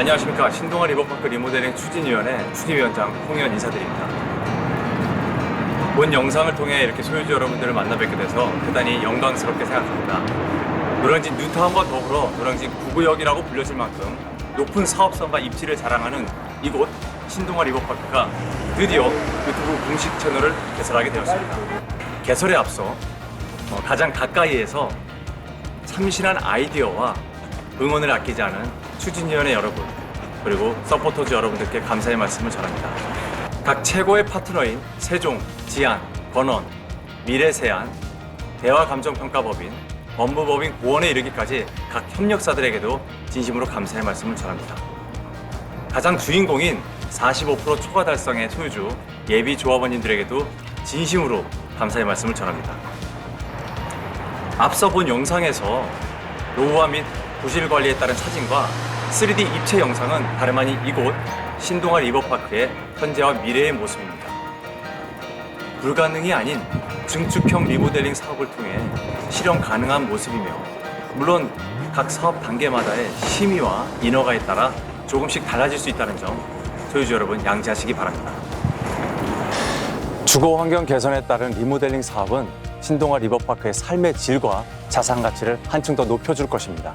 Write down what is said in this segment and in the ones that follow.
안녕하십니까. 신동아 리버파크 리모델링 추진위원회 추진위원장 홍의원 인사드립니다. 본 영상을 통해 이렇게 소유주 여러분들을 만나 뵙게 돼서 대단히 영광스럽게 생각합니다. 노량진 뉴타운과 더불어 노량진 9구역이라고 불려질 만큼 높은 사업성과 입지를 자랑하는 이곳 신동아 리버파크가 드디어 유튜브 공식 채널을 개설하게 되었습니다. 개설에 앞서 가장 가까이에서 참신한 아이디어와 응원을 아끼지 않은 추진위원회 여러분, 그리고 서포터즈 여러분들께 감사의 말씀을 전합니다. 각 최고의 파트너인 세종, 지안, 건원, 미래세안, 대화감정평가법인, 법무법인 고원에 이르기까지 각 협력사들에게도 진심으로 감사의 말씀을 전합니다. 가장 주인공인 45% 초과 달성의 소유주 예비 조합원님들에게도 진심으로 감사의 말씀을 전합니다. 앞서 본 영상에서 노후화 및 부실 관리에 따른 사진과 3D 입체 영상은 다름 아닌 이곳 신동아 리버파크의 현재와 미래의 모습입니다. 불가능이 아닌 증축형 리모델링 사업을 통해 실현 가능한 모습이며, 물론 각 사업 단계마다의 심의와 인허가에 따라 조금씩 달라질 수 있다는 점 소유주 여러분 양지하시기 바랍니다. 주거 환경 개선에 따른 리모델링 사업은 신동아 리버파크의 삶의 질과 자산 가치를 한층 더 높여줄 것입니다.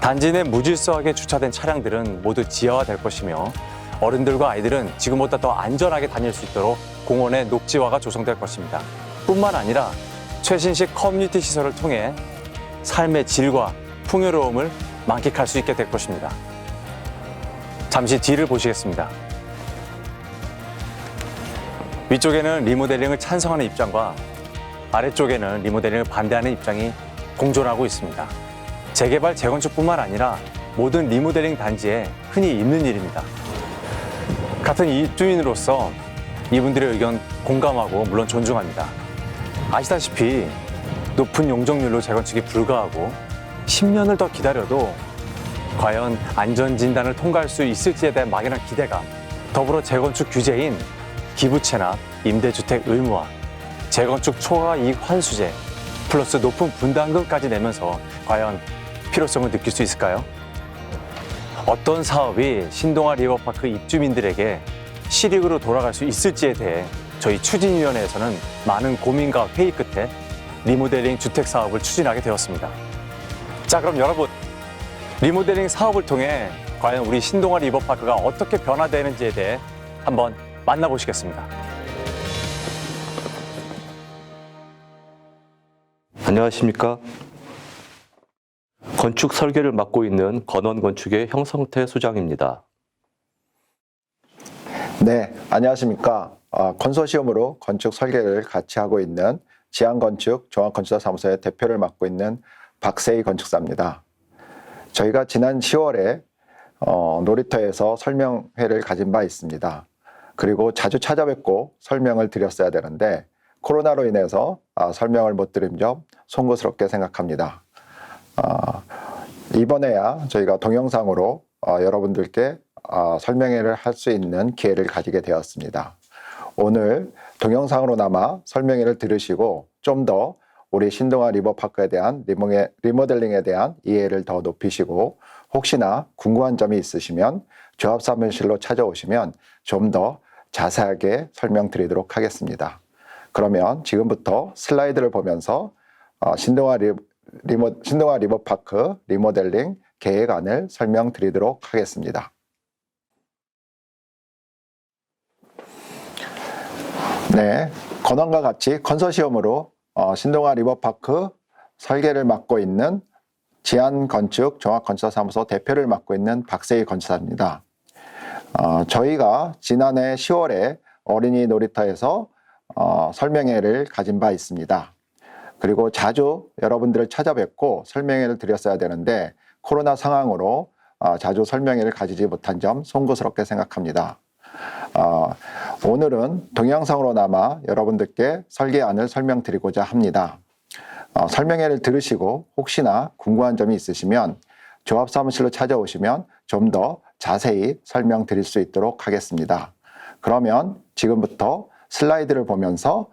단지 내 무질서하게 주차된 차량들은 모두 지하화될 것이며, 어른들과 아이들은 지금보다 더 안전하게 다닐 수 있도록 공원의 녹지화가 조성될 것입니다. 뿐만 아니라 최신식 커뮤니티 시설을 통해 삶의 질과 풍요로움을 만끽할 수 있게 될 것입니다. 잠시 뒤를 보시겠습니다. 위쪽에는 리모델링을 찬성하는 입장과 아래쪽에는 리모델링을 반대하는 입장이 공존하고 있습니다. 재개발, 재건축뿐만 아니라 모든 리모델링 단지에 흔히 있는 일입니다. 같은 입주민으로서 이분들의 의견 공감하고 물론 존중합니다. 아시다시피 높은 용적률로 재건축이 불가하고 10년을 더 기다려도 과연 안전진단을 통과할 수 있을지에 대한 막연한 기대감, 더불어 재건축 규제인 기부채납, 임대주택 의무화, 재건축 초과 이익 환수제, 플러스 높은 분담금까지 내면서 과연 필요성을 느낄 수 있을까요? 어떤 사업이 신동아 리버파크 입주민들에게 실익으로 돌아갈 수 있을지에 대해 저희 추진위원회에서는 많은 고민과 회의 끝에 리모델링 주택 사업을 추진하게 되었습니다. 자, 그럼 여러분, 리모델링 사업을 통해 과연 우리 신동아 리버파크가 어떻게 변화되는지에 대해 한번 만나보시겠습니다. 안녕하십니까. 건축 설계를 맡고 있는 건원건축의 형성태 소장입니다. 네, 안녕하십니까. 컨소시엄으로 건축 설계를 같이 하고 있는 지안건축 종합건축사무소의 대표를 맡고 있는 박세희 건축사입니다. 저희가 지난 10월에 놀이터에서 설명회를 가진 바 있습니다. 그리고 자주 찾아뵙고 설명을 드렸어야 되는데 코로나로 인해서 설명을 못 드린 점 송구스럽게 생각합니다. 이번에야 저희가 동영상으로 여러분들께 설명회를 할 수 있는 기회를 가지게 되었습니다. 오늘 동영상으로나마 설명회를 들으시고 좀 더 우리 신동아 리버파크에 대한 리모델링에 대한 이해를 더 높이시고, 혹시나 궁금한 점이 있으시면 조합사무실로 찾아오시면 좀 더 자세하게 설명드리도록 하겠습니다. 그러면 지금부터 슬라이드를 보면서 신동아 리버파크 리모델링 계획안을 설명드리도록 하겠습니다. 네, 건원과 같이 컨소시엄으로 신동아 리버파크 설계를 맡고 있는 지안건축 종합건축사무소 대표를 맡고 있는 박세희 건축사입니다. 저희가 지난해 10월에 어린이 놀이터에서 설명회를 가진 바 있습니다. 그리고 자주 여러분들을 찾아뵙고 설명회를 드렸어야 되는데 코로나 상황으로 자주 설명회를 가지지 못한 점 송구스럽게 생각합니다. 오늘은 동영상으로나마 여러분들께 설계안을 설명드리고자 합니다. 설명회를 들으시고 혹시나 궁금한 점이 있으시면 조합사무실로 찾아오시면 좀 더 자세히 설명드릴 수 있도록 하겠습니다. 그러면 지금부터 슬라이드를 보면서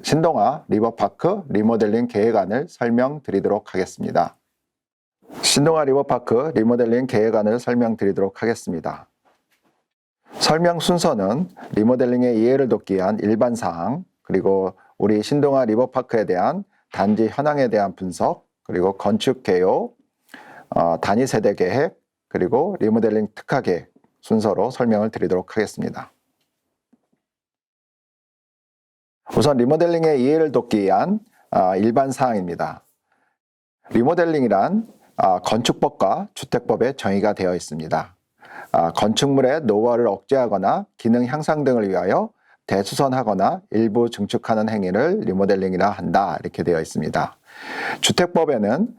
신동아 리버파크 리모델링 계획안을 설명드리도록 하겠습니다. 신동아 리버파크 리모델링 계획안을 설명드리도록 하겠습니다. 설명 순서는 리모델링의 이해를 돕기 위한 일반 사항, 그리고 우리 신동아 리버파크에 대한 단지 현황에 대한 분석, 그리고 건축 개요, 단위 세대 계획, 그리고 리모델링 특화 계획 순서로 설명을 드리도록 하겠습니다. 우선 리모델링의 이해를 돕기 위한 일반 사항입니다. 리모델링이란 건축법과 주택법에 정의가 되어 있습니다. 건축물의 노후화를 억제하거나 기능 향상 등을 위하여 대수선하거나 일부 증축하는 행위를 리모델링이라 한다, 이렇게 되어 있습니다. 주택법에는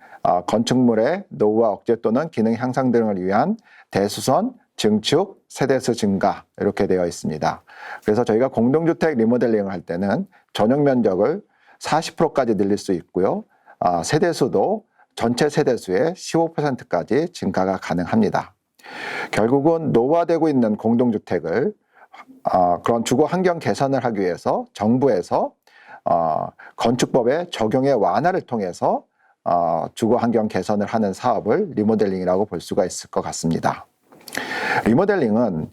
건축물의 노후화 억제 또는 기능 향상 등을 위한 대수선, 증축, 세대수 증가 이렇게 되어 있습니다. 그래서 저희가 공동주택 리모델링을 할 때는 전용 면적을 40%까지 늘릴 수 있고요. 세대수도 전체 세대수의 15%까지 증가가 가능합니다. 결국은 노후화되고 있는 공동주택을 그런 주거 환경 개선을 하기 위해서 정부에서 건축법의 적용의 완화를 통해서 주거 환경 개선을 하는 사업을 리모델링이라고 볼 수가 있을 것 같습니다. 리모델링은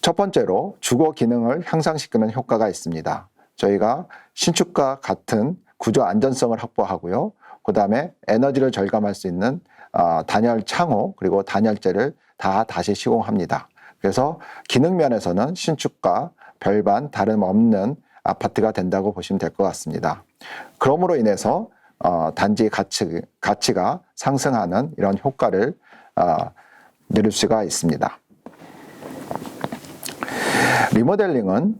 첫 번째로 주거 기능을 향상시키는 효과가 있습니다. 저희가 신축과 같은 구조 안전성을 확보하고요. 그 다음에 에너지를 절감할 수 있는 단열 창호 그리고 단열재를 다시 시공합니다. 그래서 기능 면에서는 신축과 별반 다름없는 아파트가 된다고 보시면 될 것 같습니다. 그러므로 인해서 단지 가치가 상승하는 이런 효과를 누릴 수가 있습니다. 리모델링은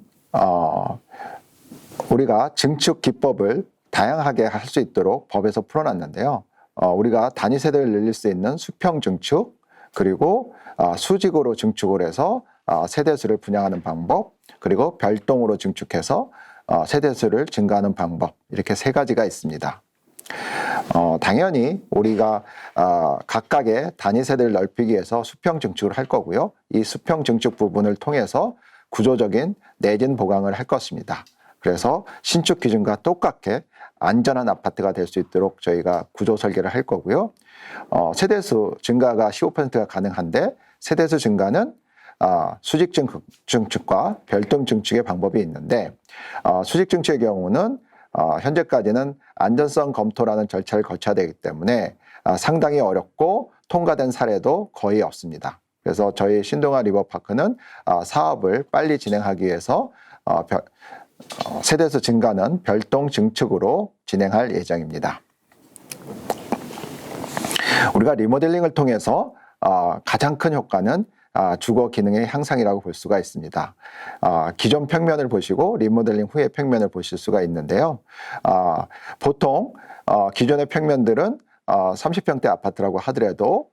우리가 증축 기법을 다양하게 할 수 있도록 법에서 풀어놨는데요. 우리가 단위 세대를 늘릴 수 있는 수평 증축, 그리고 수직으로 증축을 해서 세대수를 분양하는 방법, 그리고 별동으로 증축해서 세대수를 증가하는 방법, 이렇게 세 가지가 있습니다. 당연히 우리가 각각의 단위 세대를 넓히기 위해서 수평 증축을 할 거고요. 이 수평 증축 부분을 통해서 구조적인 내진 보강을 할 것입니다. 그래서 신축 기준과 똑같게 안전한 아파트가 될 수 있도록 저희가 구조 설계를 할 거고요. 세대수 증가가 15%가 가능한데 세대수 증가는 수직 증축과 별동 증축의 방법이 있는데 수직 증축의 경우는 현재까지는 안전성 검토라는 절차를 거쳐야 되기 때문에 상당히 어렵고 통과된 사례도 거의 없습니다. 그래서 저희 신동아 리버파크는 사업을 빨리 진행하기 위해서 세대수 증가는 별동 증축으로 진행할 예정입니다. 우리가 리모델링을 통해서 가장 큰 효과는 주거 기능의 향상이라고 볼 수가 있습니다. 기존 평면을 보시고 리모델링 후의 평면을 보실 수가 있는데요. 보통 기존의 평면들은 30평대 아파트라고 하더라도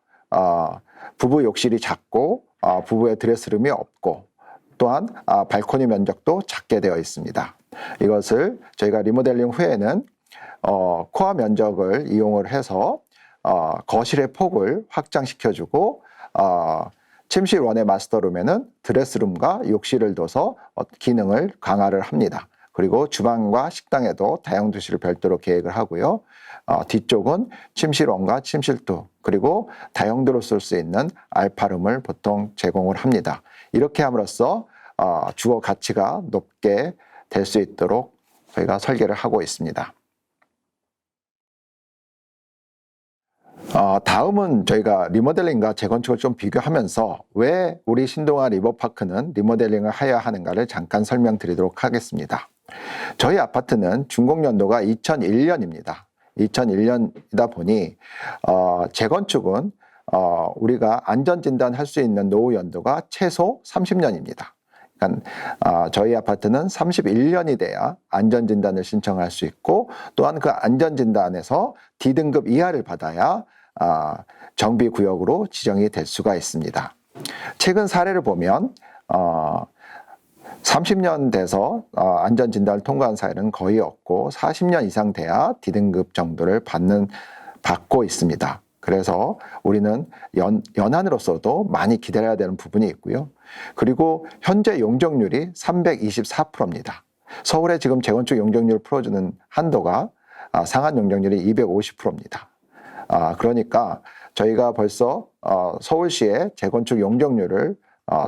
부부 욕실이 작고 부부의 드레스룸이 없고 또한 발코니 면적도 작게 되어 있습니다. 이것을 저희가 리모델링 후에는 코어 면적을 이용을 해서 거실의 폭을 확장시켜주고 침실 원의 마스터룸에는 드레스룸과 욕실을 둬서 기능을 강화를 합니다. 그리고 주방과 식당에도 다용도실을 별도로 계획을 하고요. 뒤쪽은 침실원과 침실투 그리고 다용도로 쓸 수 있는 알파룸을 보통 제공을 합니다. 이렇게 함으로써 주거 가치가 높게 될 수 있도록 저희가 설계를 하고 있습니다. 다음은 저희가 리모델링과 재건축을 좀 비교하면서 왜 우리 신동아 리버파크는 리모델링을 해야 하는가를 잠깐 설명드리도록 하겠습니다. 저희 아파트는 준공연도가 2001년입니다. 2001년이다 보니 재건축은 우리가 안전진단 할 수 있는 노후 연도가 최소 30년입니다. 그러니까 저희 아파트는 31년이 돼야 안전진단을 신청할 수 있고 또한 그 안전진단에서 D등급 이하를 받아야 정비구역으로 지정이 될 수가 있습니다. 최근 사례를 보면 30년 돼서 안전진단을 통과한 사례는 거의 없고 40년 이상 돼야 D등급 정도를 받고 있습니다. 그래서 우리는 연한으로서도 많이 기다려야 되는 부분이 있고요. 그리고 현재 용적률이 324%입니다. 서울에 지금 재건축 용적률을 풀어주는 한도가 상한 용적률이 250%입니다. 그러니까 저희가 벌써 서울시의 재건축 용적률을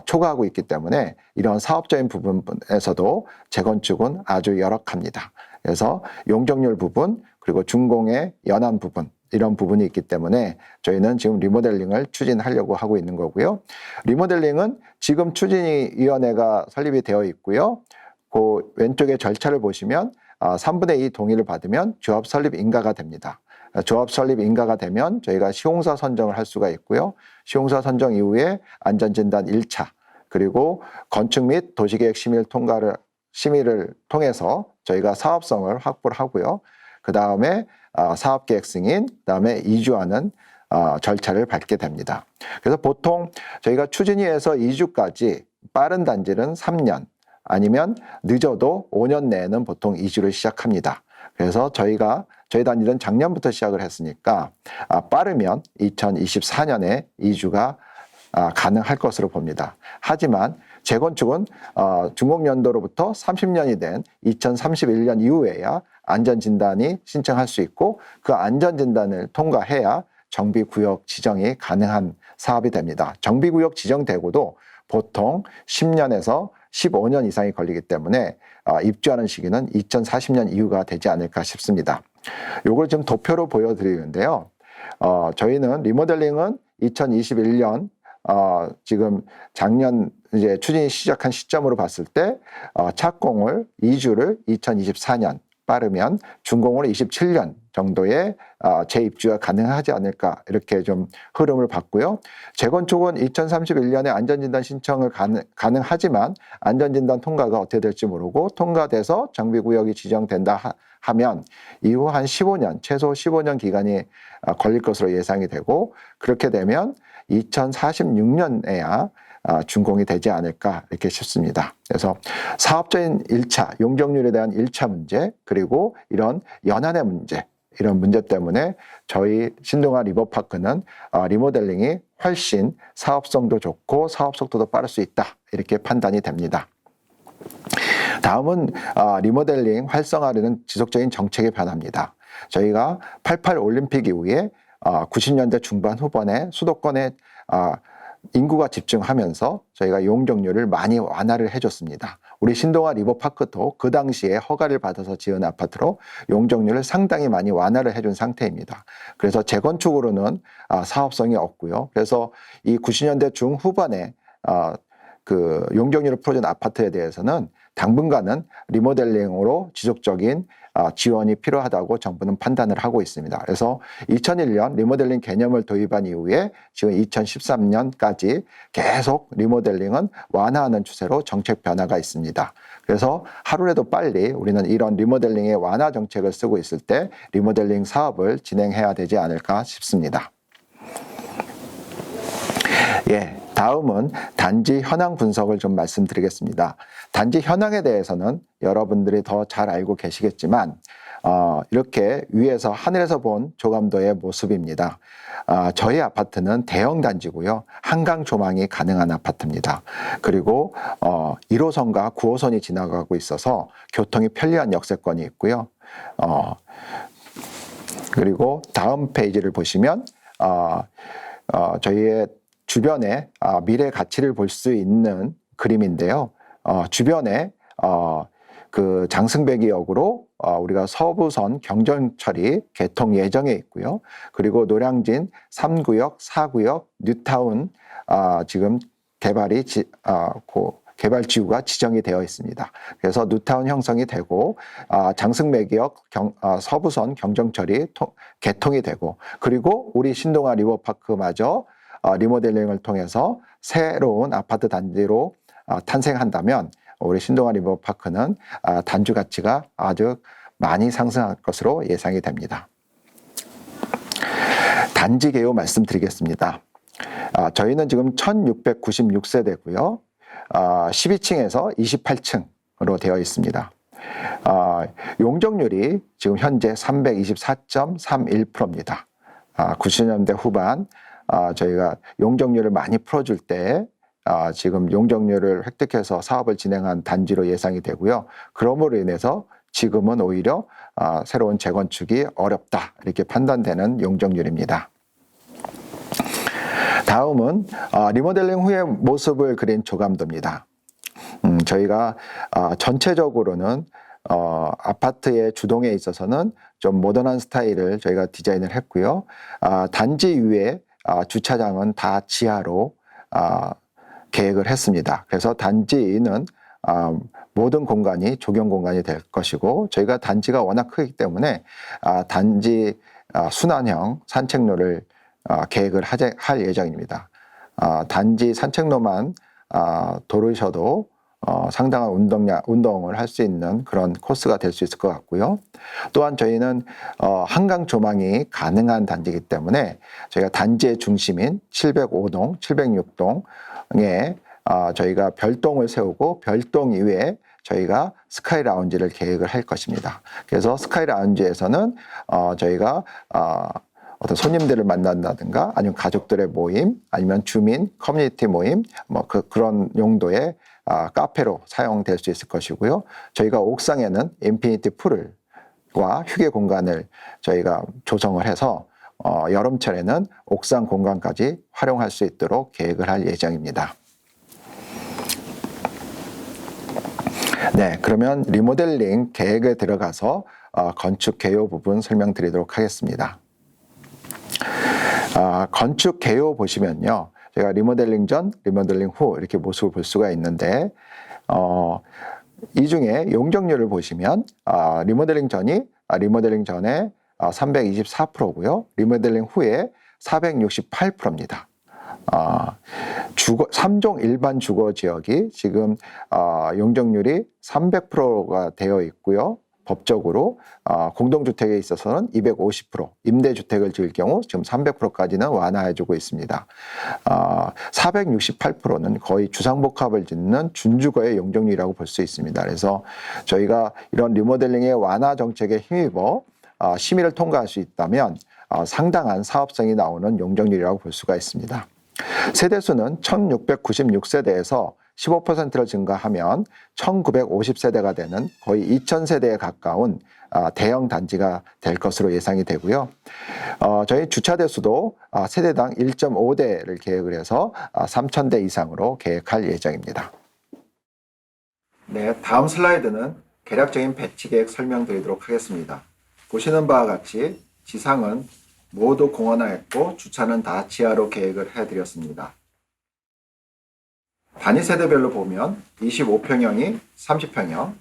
초과하고 있기 때문에 이런 사업적인 부분에서도 재건축은 아주 열악합니다. 그래서 용적률 부분 그리고 준공의 연한 부분 이런 부분이 있기 때문에 저희는 지금 리모델링을 추진하려고 하고 있는 거고요. 리모델링은 지금 추진위원회가 설립이 되어 있고요. 그 왼쪽에 절차를 보시면 3분의 2 동의를 받으면 조합 설립 인가가 됩니다. 조합 설립 인가가 되면 저희가 시공사 선정을 할 수가 있고요. 시공사 선정 이후에 안전진단 1차 그리고 건축 및 도시계획 심의를 통해서 저희가 사업성을 확보를 하고요. 그 다음에 사업계획 승인, 그 다음에 이주하는 절차를 밟게 됩니다. 그래서 보통 저희가 추진위에서 이주까지 빠른 단지는 3년 아니면 늦어도 5년 내에는 보통 이주를 시작합니다. 그래서 저희 단지는 작년부터 시작을 했으니까 빠르면 2024년에 이주가 가능할 것으로 봅니다. 하지만 재건축은 준공연도로부터 30년이 된 2031년 이후에야 안전진단이 신청할 수 있고 그 안전진단을 통과해야 정비구역 지정이 가능한 사업이 됩니다. 정비구역 지정되고도 보통 10년에서 15년 이상이 걸리기 때문에 입주하는 시기는 2040년 이후가 되지 않을까 싶습니다. 이걸 좀 도표로 보여드리는데요. 저희는 리모델링은 2021년 지금 작년 이제 추진이 시작한 시점으로 봤을 때 착공을 이주를 2024년 빠르면 준공을 27년 정도에 재입주가 가능하지 않을까 이렇게 좀 흐름을 봤고요. 재건축은 2031년에 안전진단 신청을 가능하지만 안전진단 통과가 어떻게 될지 모르고 통과돼서 정비구역이 지정된다 하면 이후 한 15년 최소 15년 기간이 걸릴 것으로 예상이 되고 그렇게 되면 2046년에야 준공이 되지 않을까 이렇게 싶습니다. 그래서 사업적인 1차, 용적률에 대한 1차 문제 그리고 이런 연한의 문제 이런 문제 때문에 저희 신동아 리버파크는 리모델링이 훨씬 사업성도 좋고 사업 속도도 빠를 수 있다 이렇게 판단이 됩니다. 다음은 리모델링 활성화하려는 지속적인 정책의 변화입니다. 저희가 88 올림픽 이후에 90년대 중반 후반에 수도권에 인구가 집중하면서 저희가 용적률을 많이 완화를 해줬습니다. 우리 신동아 리버파크도 그 당시에 허가를 받아서 지은 아파트로 용적률을 상당히 많이 완화를 해준 상태입니다. 그래서 재건축으로는 사업성이 없고요. 그래서 이 90년대 중후반에 그 용적률을 풀어준 아파트에 대해서는 당분간은 리모델링으로 지속적인 지원이 필요하다고 정부는 판단을 하고 있습니다. 그래서 2001년 리모델링 개념을 도입한 이후에 지금 2013년까지 계속 리모델링은 완화하는 추세로 정책 변화가 있습니다. 그래서 하루라도 빨리 우리는 이런 리모델링의 완화 정책을 쓰고 있을 때 리모델링 사업을 진행해야 되지 않을까 싶습니다. 다음은 단지 현황 분석을 좀 말씀드리겠습니다. 단지 현황에 대해서는 여러분들이 더 잘 알고 계시겠지만 이렇게 위에서 하늘에서 본 조감도의 모습입니다. 저희 아파트는 대형 단지고요. 한강 조망이 가능한 아파트입니다. 그리고 1호선과 9호선이 지나가고 있어서 교통이 편리한 역세권이 있고요. 그리고 다음 페이지를 보시면 저희의 주변에 미래 가치를 볼 수 있는 그림인데요. 주변에 그 장승배기역으로 우리가 서부선 경전철이 개통 예정에 있고요. 그리고 노량진 3구역, 4구역, 뉴타운 지금 개발지구가 지정이 되어 있습니다. 그래서 뉴타운 형성이 되고 장승배기역 서부선 경정철이 개통이 되고 그리고 우리 신동아 리버파크마저 리모델링을 통해서 새로운 아파트 단지로 탄생한다면 우리 신동아 리버파크는 단주 가치가 아주 많이 상승할 것으로 예상이 됩니다. 단지 개요 말씀드리겠습니다. 저희는 지금 1696세대고요. 12층에서 28층으로 되어 있습니다. 용적률이 지금 현재 324.31%입니다. 90년대 후반 저희가 용적률을 많이 풀어줄 때 지금 용적률을 획득해서 사업을 진행한 단지로 예상이 되고요. 그러므로 인해서 지금은 오히려 새로운 재건축이 어렵다 이렇게 판단되는 용적률입니다. 다음은 리모델링 후의 모습을 그린 조감도입니다. 저희가 전체적으로는 아파트의 주동에 있어서는 좀 모던한 스타일을 저희가 디자인을 했고요. 단지 위에 주차장은 다 지하로 계획을 했습니다. 그래서 단지는 모든 공간이 조경 공간이 될 것이고, 저희가 단지가 워낙 크기 때문에 단지 순환형 산책로를 계획을 할 예정입니다. 단지 산책로만 도르셔도 상당한 운동을 할 수 있는 그런 코스가 될 수 있을 것 같고요. 또한 저희는 한강 조망이 가능한 단지이기 때문에 저희가 단지의 중심인 705동, 706동에 저희가 별동을 세우고 별동 이외에 저희가 스카이 라운지를 계획을 할 것입니다. 그래서 스카이 라운지에서는 저희가 어떤 손님들을 만난다든가 아니면 가족들의 모임 아니면 주민 커뮤니티 모임 그런 용도의 카페로 사용될 수 있을 것이고요. 저희가 옥상에는 인피니티 풀과 휴게 공간을 저희가 조성을 해서 여름철에는 옥상 공간까지 활용할 수 있도록 계획을 할 예정입니다. 네, 그러면 리모델링 계획에 들어가서 건축 개요 부분 설명드리도록 하겠습니다. 건축 개요 보시면요, 제가 리모델링 전, 리모델링 후 이렇게 모습을 볼 수가 있는데 이 중에 용적률을 보시면 리모델링 전에 324%고요. 리모델링 후에 468%입니다. 3종 일반 주거 지역이 지금 용적률이 300%가 되어 있고요. 법적으로 공동주택에 있어서는 250%, 임대주택을 지을 경우 지금 300%까지는 완화해주고 있습니다. 468%는 거의 주상복합을 짓는 준주거의 용적률이라고 볼 수 있습니다. 그래서 저희가 이런 리모델링의 완화 정책에 힘입어 심의를 통과할 수 있다면 상당한 사업성이 나오는 용적률이라고 볼 수가 있습니다. 세대수는 1696세대에서 15%를 증가하면 1950세대가 되는 거의 2000세대에 가까운 대형 단지가 될 것으로 예상이 되고요. 저희 주차 대수도 세대당 1.5대를 계획을 해서 3000대 이상으로 계획할 예정입니다. 네, 다음 슬라이드는 개략적인 배치 계획 설명드리도록 하겠습니다. 보시는 바와 같이 지상은 모두 공원화했고 주차는 다 지하로 계획을 해드렸습니다. 단위 세대별로 보면 25평형이 30평형,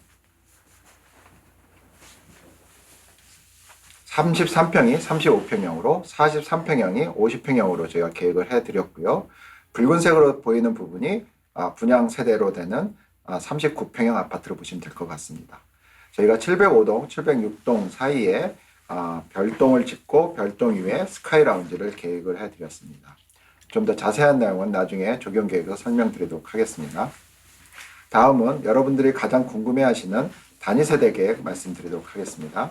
33평이 35평형으로 43평형이 50평형으로 저희가 계획을 해드렸고요. 붉은색으로 보이는 부분이 분양 세대로 되는 39평형 아파트로 보시면 될 것 같습니다. 저희가 705동, 706동 사이에 별동을 짓고 별동 위에 스카이 라운지를 계획을 해드렸습니다. 좀 더 자세한 내용은 나중에 적용 계획에서 설명드리도록 하겠습니다. 다음은 여러분들이 가장 궁금해하시는 단위 세대 계획 말씀드리도록 하겠습니다.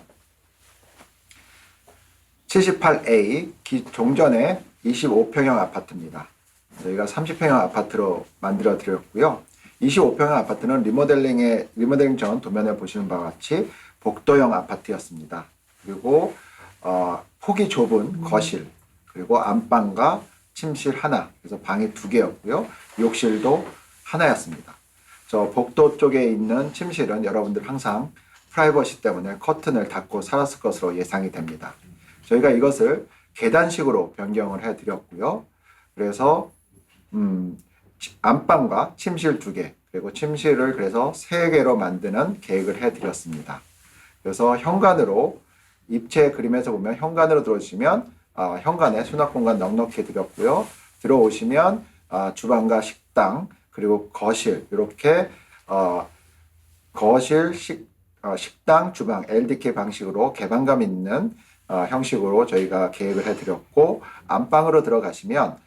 78A 종전의 25평형 아파트입니다. 저희가 30평형 아파트로 만들어 드렸고요. 25평형 아파트는 리모델링 전 도면에 보시는 바와 같이 복도형 아파트였습니다. 그리고 폭이 좁은 거실, 그리고 안방과 침실 하나, 그래서 방이 2개였고요. 욕실도 하나였습니다. 저 복도 쪽에 있는 침실은 여러분들 항상 프라이버시 때문에 커튼을 닫고 살았을 것으로 예상이 됩니다. 저희가 이것을 계단식으로 변경을 해드렸고요. 그래서 안방과 침실 2개, 그리고 침실을 그래서 3개로 만드는 계획을 해드렸습니다. 그래서 현관으로 입체 그림에서 보면 현관으로 들어오시면 현관에 수납 공간 넉넉히 드렸고요. 들어오시면 주방과 식당 그리고 거실 이렇게 거실, 식당, 주방 LDK 방식으로 개방감 있는 형식으로 저희가 계획을 해드렸고, 안방으로 들어가시면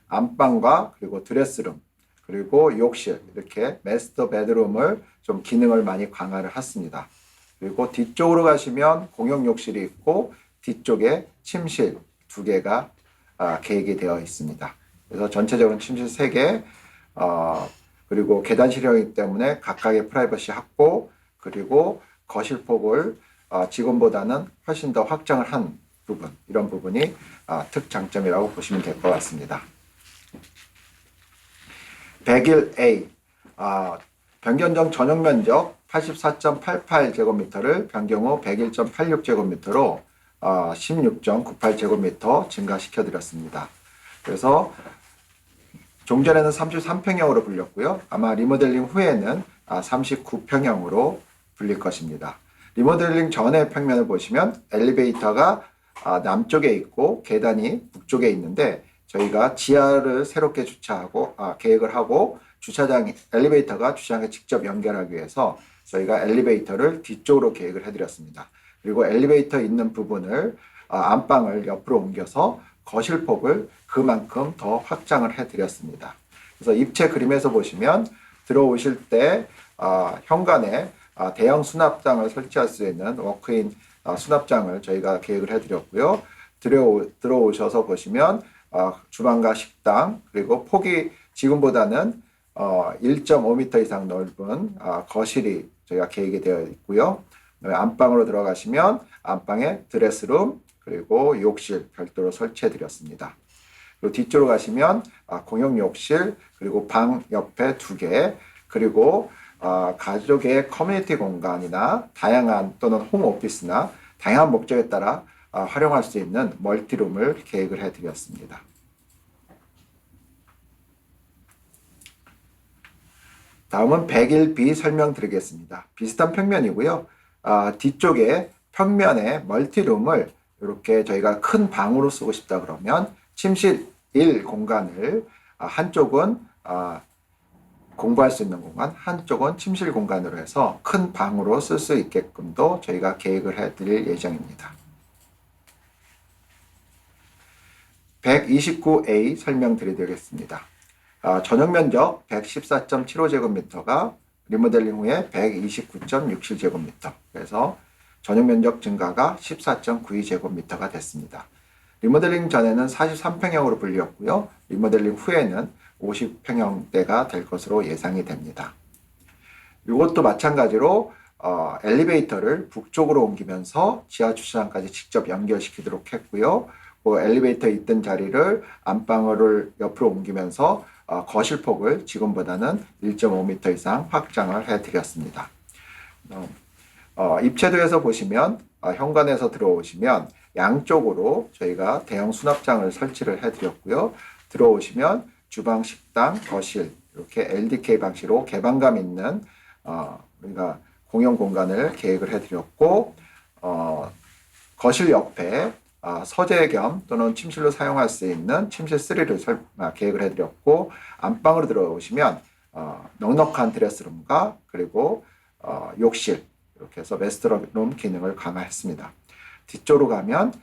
안방과 그리고 드레스룸 그리고 욕실 이렇게 마스터 베드룸을 좀 기능을 많이 강화를 했습니다. 그리고 뒤쪽으로 가시면 공용 욕실이 있고 뒤쪽에 침실 2개가 계획이 되어 있습니다. 그래서 전체적으로 침실 3개, 그리고 계단실형이기 때문에 각각의 프라이버시 확보, 그리고 거실폭을 지금보다는 훨씬 더 확장을 한 부분, 이런 부분이 특장점이라고 보시면 될 것 같습니다. 101A, 변경정 전용 면적 84.88제곱미터를 변경 후 101.86제곱미터로 16.98제곱미터 증가시켜 드렸습니다. 그래서 종전에는 33평형으로 불렸고요. 아마 리모델링 후에는 39평형으로 불릴 것입니다. 리모델링 전의 평면을 보시면 엘리베이터가 남쪽에 있고 계단이 북쪽에 있는데, 저희가 지하를 새롭게 주차하고 계획을 하고 엘리베이터가 주차장에 직접 연결하기 위해서 저희가 엘리베이터를 뒤쪽으로 계획을 해드렸습니다. 그리고 엘리베이터 있는 부분을 안방을 옆으로 옮겨서 거실폭을 그만큼 더 확장을 해드렸습니다. 그래서 입체 그림에서 보시면 들어오실 때 현관에 대형 수납장을 설치할 수 있는 워크인 수납장을 저희가 계획을 해드렸고요. 들어오셔서 보시면 주방과 식당, 그리고 폭이 지금보다는 1.5m 이상 넓은 거실이 저희가 계획이 되어 있고요. 안방으로 들어가시면 안방에 드레스룸, 그리고 욕실 별도로 설치해 드렸습니다. 그리고 뒤쪽으로 가시면 공용 욕실, 그리고 방 옆에 2개, 그리고 가족의 커뮤니티 공간이나 다양한 또는 홈오피스나 다양한 목적에 따라 활용할 수 있는 멀티룸을 계획을 해드렸습니다. 다음은 101B 설명드리겠습니다. 비슷한 평면이고요. 뒤쪽에 평면에 멀티룸을 이렇게 저희가 큰 방으로 쓰고 싶다 그러면 침실 1 공간을 한쪽은 공부할 수 있는 공간, 한쪽은 침실 공간으로 해서 큰 방으로 쓸 수 있게끔도 저희가 계획을 해드릴 예정입니다. 129A 설명드리겠습니다. 전용 면적 114.75제곱미터가 리모델링 후에 129.67제곱미터, 그래서 전용 면적 증가가 14.92제곱미터가 됐습니다. 리모델링 전에는 43평형으로 불렸고요. 리모델링 후에는 50평형대가 될 것으로 예상이 됩니다. 이것도 마찬가지로 엘리베이터를 북쪽으로 옮기면서 지하 주차장까지 직접 연결시키도록 했고요. 그 엘리베이터 있던 자리를 안방을 옆으로 옮기면서 거실폭을 지금보다는 1.5m 이상 확장을 해드렸습니다. 입체도에서 보시면 현관에서 들어오시면 양쪽으로 저희가 대형 수납장을 설치를 해드렸고요. 들어오시면 주방, 식당, 거실 이렇게 LDK 방식으로 개방감 있는 우리가 공용 공간을 계획을 해드렸고, 거실 옆에 서재 겸 또는 침실로 사용할 수 있는 침실 3를 계획을 해드렸고, 안방으로 들어오시면 넉넉한 드레스룸과 그리고 욕실 이렇게 해서 메스터룸 기능을 강화했습니다. 뒤쪽으로 가면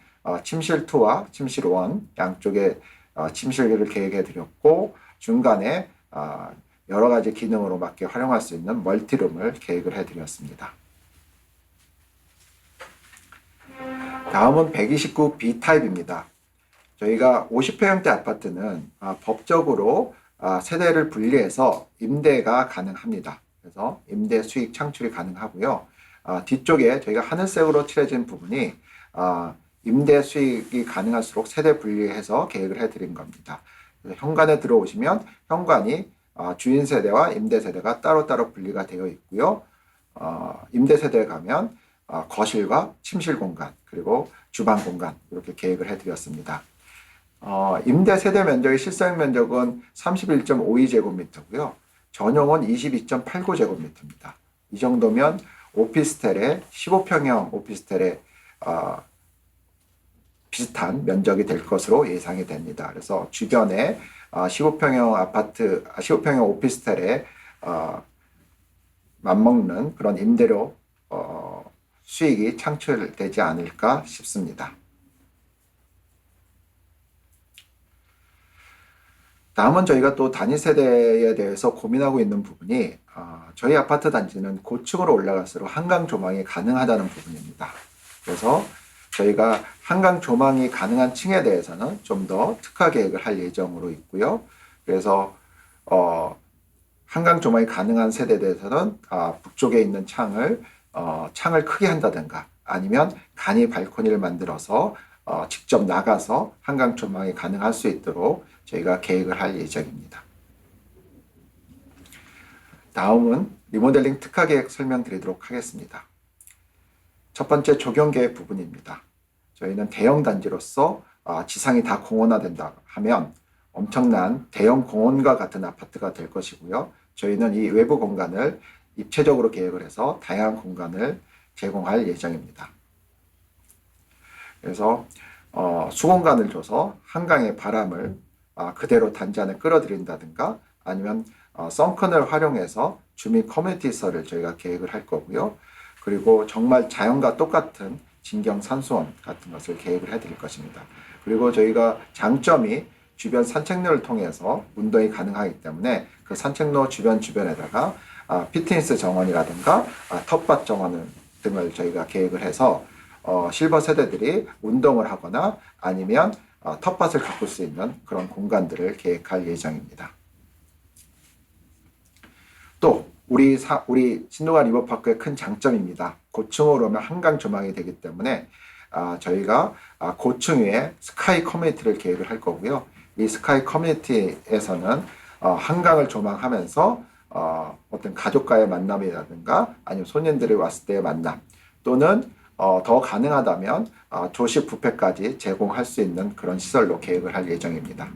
침실 2와 침실 1 양쪽에 침실을 계획해 드렸고, 중간에 여러 가지 기능으로 맞게 활용할 수 있는 멀티룸을 계획을 해 드렸습니다. 다음은 129B 타입입니다. 저희가 50평형대 아파트는 법적으로 세대를 분리해서 임대가 가능합니다. 그래서 임대 수익 창출이 가능하고요. 뒤쪽에 저희가 하늘색으로 칠해진 부분이 임대 수익이 가능할수록 세대 분리해서 계획을 해드린 겁니다. 현관에 들어오시면 현관이 주인 세대와 임대 세대가 따로따로 분리가 되어 있고요. 임대 세대에 가면 거실과 침실 공간, 그리고 주방 공간 이렇게 계획을 해드렸습니다. 임대 세대 면적의 실사용 면적은 31.52제곱미터고요. 전용은 22.89제곱미터입니다. 이 정도면 오피스텔의 15평형 오피스텔의 비슷한 면적이 될 것으로 예상이 됩니다. 그래서 주변에 15평형 아파트, 15평형 오피스텔에 맞먹는 그런 임대료 수익이 창출되지 않을까 싶습니다. 다음은 저희가 또 단위 세대에 대해서 고민하고 있는 부분이 저희 아파트 단지는 고층으로 올라갈수록 한강 조망이 가능하다는 부분입니다. 그래서 저희가 한강 조망이 가능한 층에 대해서는 좀 더 특화 계획을 할 예정으로 있고요. 그래서 한강 조망이 가능한 세대에 대해서는 북쪽에 있는 창을 창을 크게 한다든가 아니면 간이 발코니를 만들어서 직접 나가서 한강 조망이 가능할 수 있도록 저희가 계획을 할 예정입니다. 다음은 리모델링 특화 계획 설명드리도록 하겠습니다. 첫 번째 적용 계획 부분입니다. 저희는 대형 단지로서 지상이 다 공원화된다 하면 엄청난 대형 공원과 같은 아파트가 될 것이고요. 저희는 이 외부 공간을 입체적으로 계획을 해서 다양한 공간을 제공할 예정입니다. 그래서 수공간을 줘서 한강의 바람을 그대로 단지 안에 끌어들인다든가 아니면 선컨을 활용해서 주민 커뮤니티설을 저희가 계획을 할 거고요. 그리고 정말 자연과 똑같은 진경 산수원 같은 것을 계획을 해드릴 것입니다. 그리고 저희가 장점이 주변 산책로를 통해서 운동이 가능하기 때문에 그 산책로 주변에다가 피트니스 정원이라든가 텃밭 정원 등을 저희가 계획을 해서 실버 세대들이 운동을 하거나 아니면 텃밭을 가꿀 수 있는 그런 공간들을 계획할 예정입니다. 또 우리 신동아 리버파크의 큰 장점입니다. 고층으로 오면 한강 조망이 되기 때문에 저희가 고층 위에 스카이 커뮤니티를 계획을 할 거고요. 이 스카이 커뮤니티에서는 한강을 조망하면서 어떤 가족과의 만남이라든가 아니면 손님들이 왔을 때의 만남 또는 더 가능하다면 조식 뷔페까지 제공할 수 있는 그런 시설로 계획을 할 예정입니다.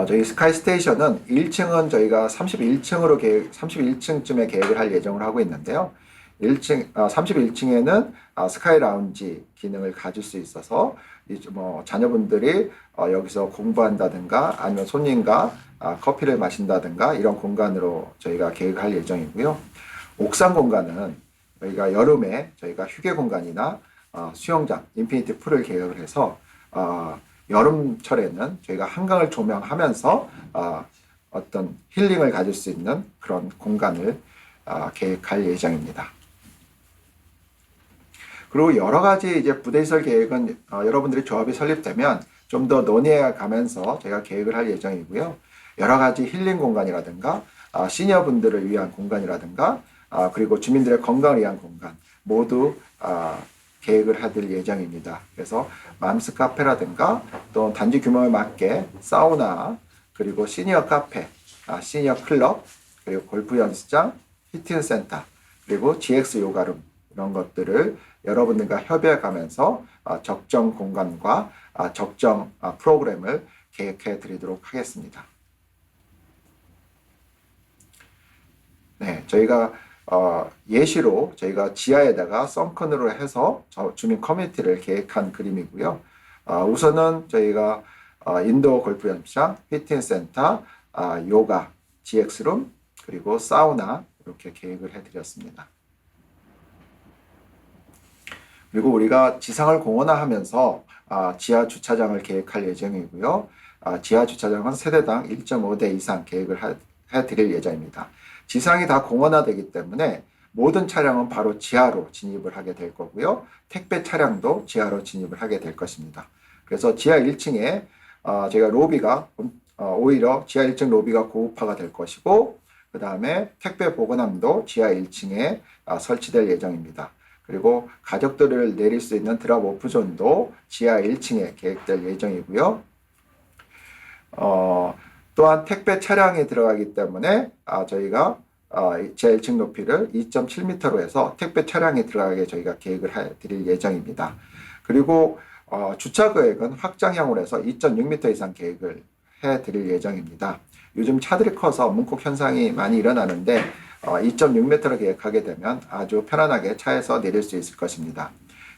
저희 스카이 스테이션은 1층은 저희가 31층쯤에 계획을 할 예정을 하고 있는데요. 31층에는 스카이 라운지 기능을 가질 수 있어서 자녀분들이 여기서 공부한다든가 아니면 손님과 커피를 마신다든가 이런 공간으로 저희가 계획할 예정이고요. 옥상 공간은 저희가 여름에 저희가 휴게 공간이나 수영장, 인피니티 풀을 계획을 해서 여름철에는 저희가 한강을 조명하면서 어떤 힐링을 가질 수 있는 그런 공간을 계획할 예정입니다. 그리고 여러 가지 이제 부대시설 계획은 여러분들이 조합이 설립되면 좀 더 논의해 가면서 저희가 계획을 할 예정이고요. 여러 가지 힐링 공간이라든가 시니어 분들을 위한 공간이라든가 그리고 주민들의 건강을 위한 공간 모두 계획을 해드릴 예정입니다. 그래서 맘스 카페라든가 또 단지 규모에 맞게 사우나 그리고 시니어 카페, 시니어 클럽 그리고 골프 연습장, 피트니스 센터 그리고 GX 요가룸 이런 것들을 여러분들과 협의해 가면서 적정 공간과 적정 프로그램을 계획해 드리도록 하겠습니다. 네, 저희가 예시로 저희가 지하에다가 썬컨으로 해서 주민 커뮤니티를 계획한 그림이고요. 우선은 저희가 인도어 골프 연습장, 피트니스 센터, 요가, GX룸, 그리고 사우나 이렇게 계획을 해드렸습니다. 그리고 우리가 지상을 공원화하면서 지하 주차장을 계획할 예정이고요. 지하 주차장은 세대당 1.5대 이상 계획을 해드릴 예정입니다. 지상이 다 공원화되기 때문에 모든 차량은 바로 지하로 진입을 하게 될 거고요. 택배 차량도 지하로 진입을 하게 될 것입니다. 그래서 지하 1층에 저희가 로비가 오히려 지하 1층 로비가 고급화가 될 것이고 그 다음에 택배 보관함도 지하 1층에 설치될 예정입니다. 그리고 가족들을 내릴 수 있는 드랍 오프존도 지하 1층에 계획될 예정이고요. 또한 택배 차량이 들어가기 때문에 저희가 지하 1층 높이를 2.7m로 해서 택배 차량이 들어가게 저희가 계획을 해드릴 예정입니다. 그리고 주차 구역은 확장형으로 해서 2.6m 이상 계획을 해드릴 예정입니다. 요즘 차들이 커서 문콕 현상이 많이 일어나는데 2.6m로 계획하게 되면 아주 편안하게 차에서 내릴 수 있을 것입니다.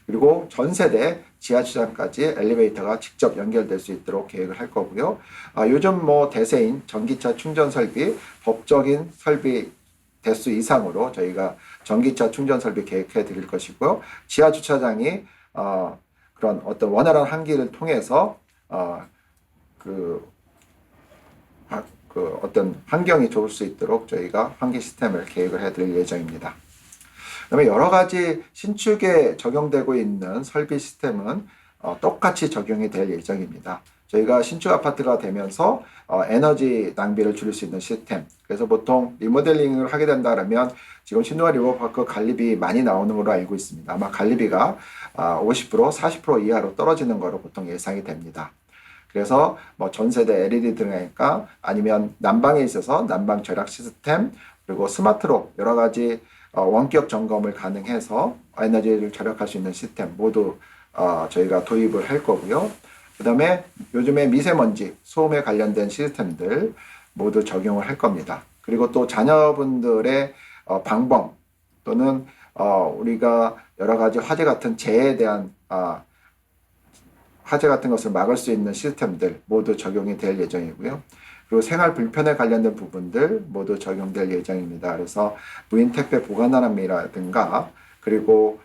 그리고 전 세대 지하주차장까지 엘리베이터가 직접 연결될 수 있도록 계획을 할 거고요. 요즘 대세인 전기차 충전 설비, 법적인 설비 대수 이상으로 저희가 전기차 충전 설비 계획해 드릴 것이고요. 지하주차장이 그런 어떤 원활한 환기를 통해서 어떤 환경이 좋을 수 있도록 저희가 환기 시스템을 계획을 해드릴 예정입니다. 그다음에 여러 가지 신축에 적용되고 있는 설비 시스템은 똑같이 적용이 될 예정입니다. 저희가 신축 아파트가 되면서 에너지 낭비를 줄일 수 있는 시스템. 그래서 보통 리모델링을 하게 된다 그러면 지금 신도아 리버파크 관리비 많이 나오는 걸로 알고 있습니다. 아마 관리비가 50%, 40% 이하로 떨어지는 거로 보통 예상이 됩니다. 그래서 뭐 전세대 LED 등이니까 아니면 난방에 있어서 난방 절약 시스템, 그리고 스마트로 여러 가지 원격 점검을 가능해서 에너지를 절약할 수 있는 시스템 모두 저희가 도입을 할 거고요. 그 다음에 요즘에 미세먼지, 소음에 관련된 시스템들 모두 적용을 할 겁니다. 그리고 또 자녀분들의 방범 또는 우리가 여러 가지 화재 같은 재해에 대한 화재 같은 것을 막을 수 있는 시스템들 모두 적용이 될 예정이고요. 그리고 생활 불편에 관련된 부분들 모두 적용될 예정입니다. 그래서 무인 택배 보관함이라든가 그리고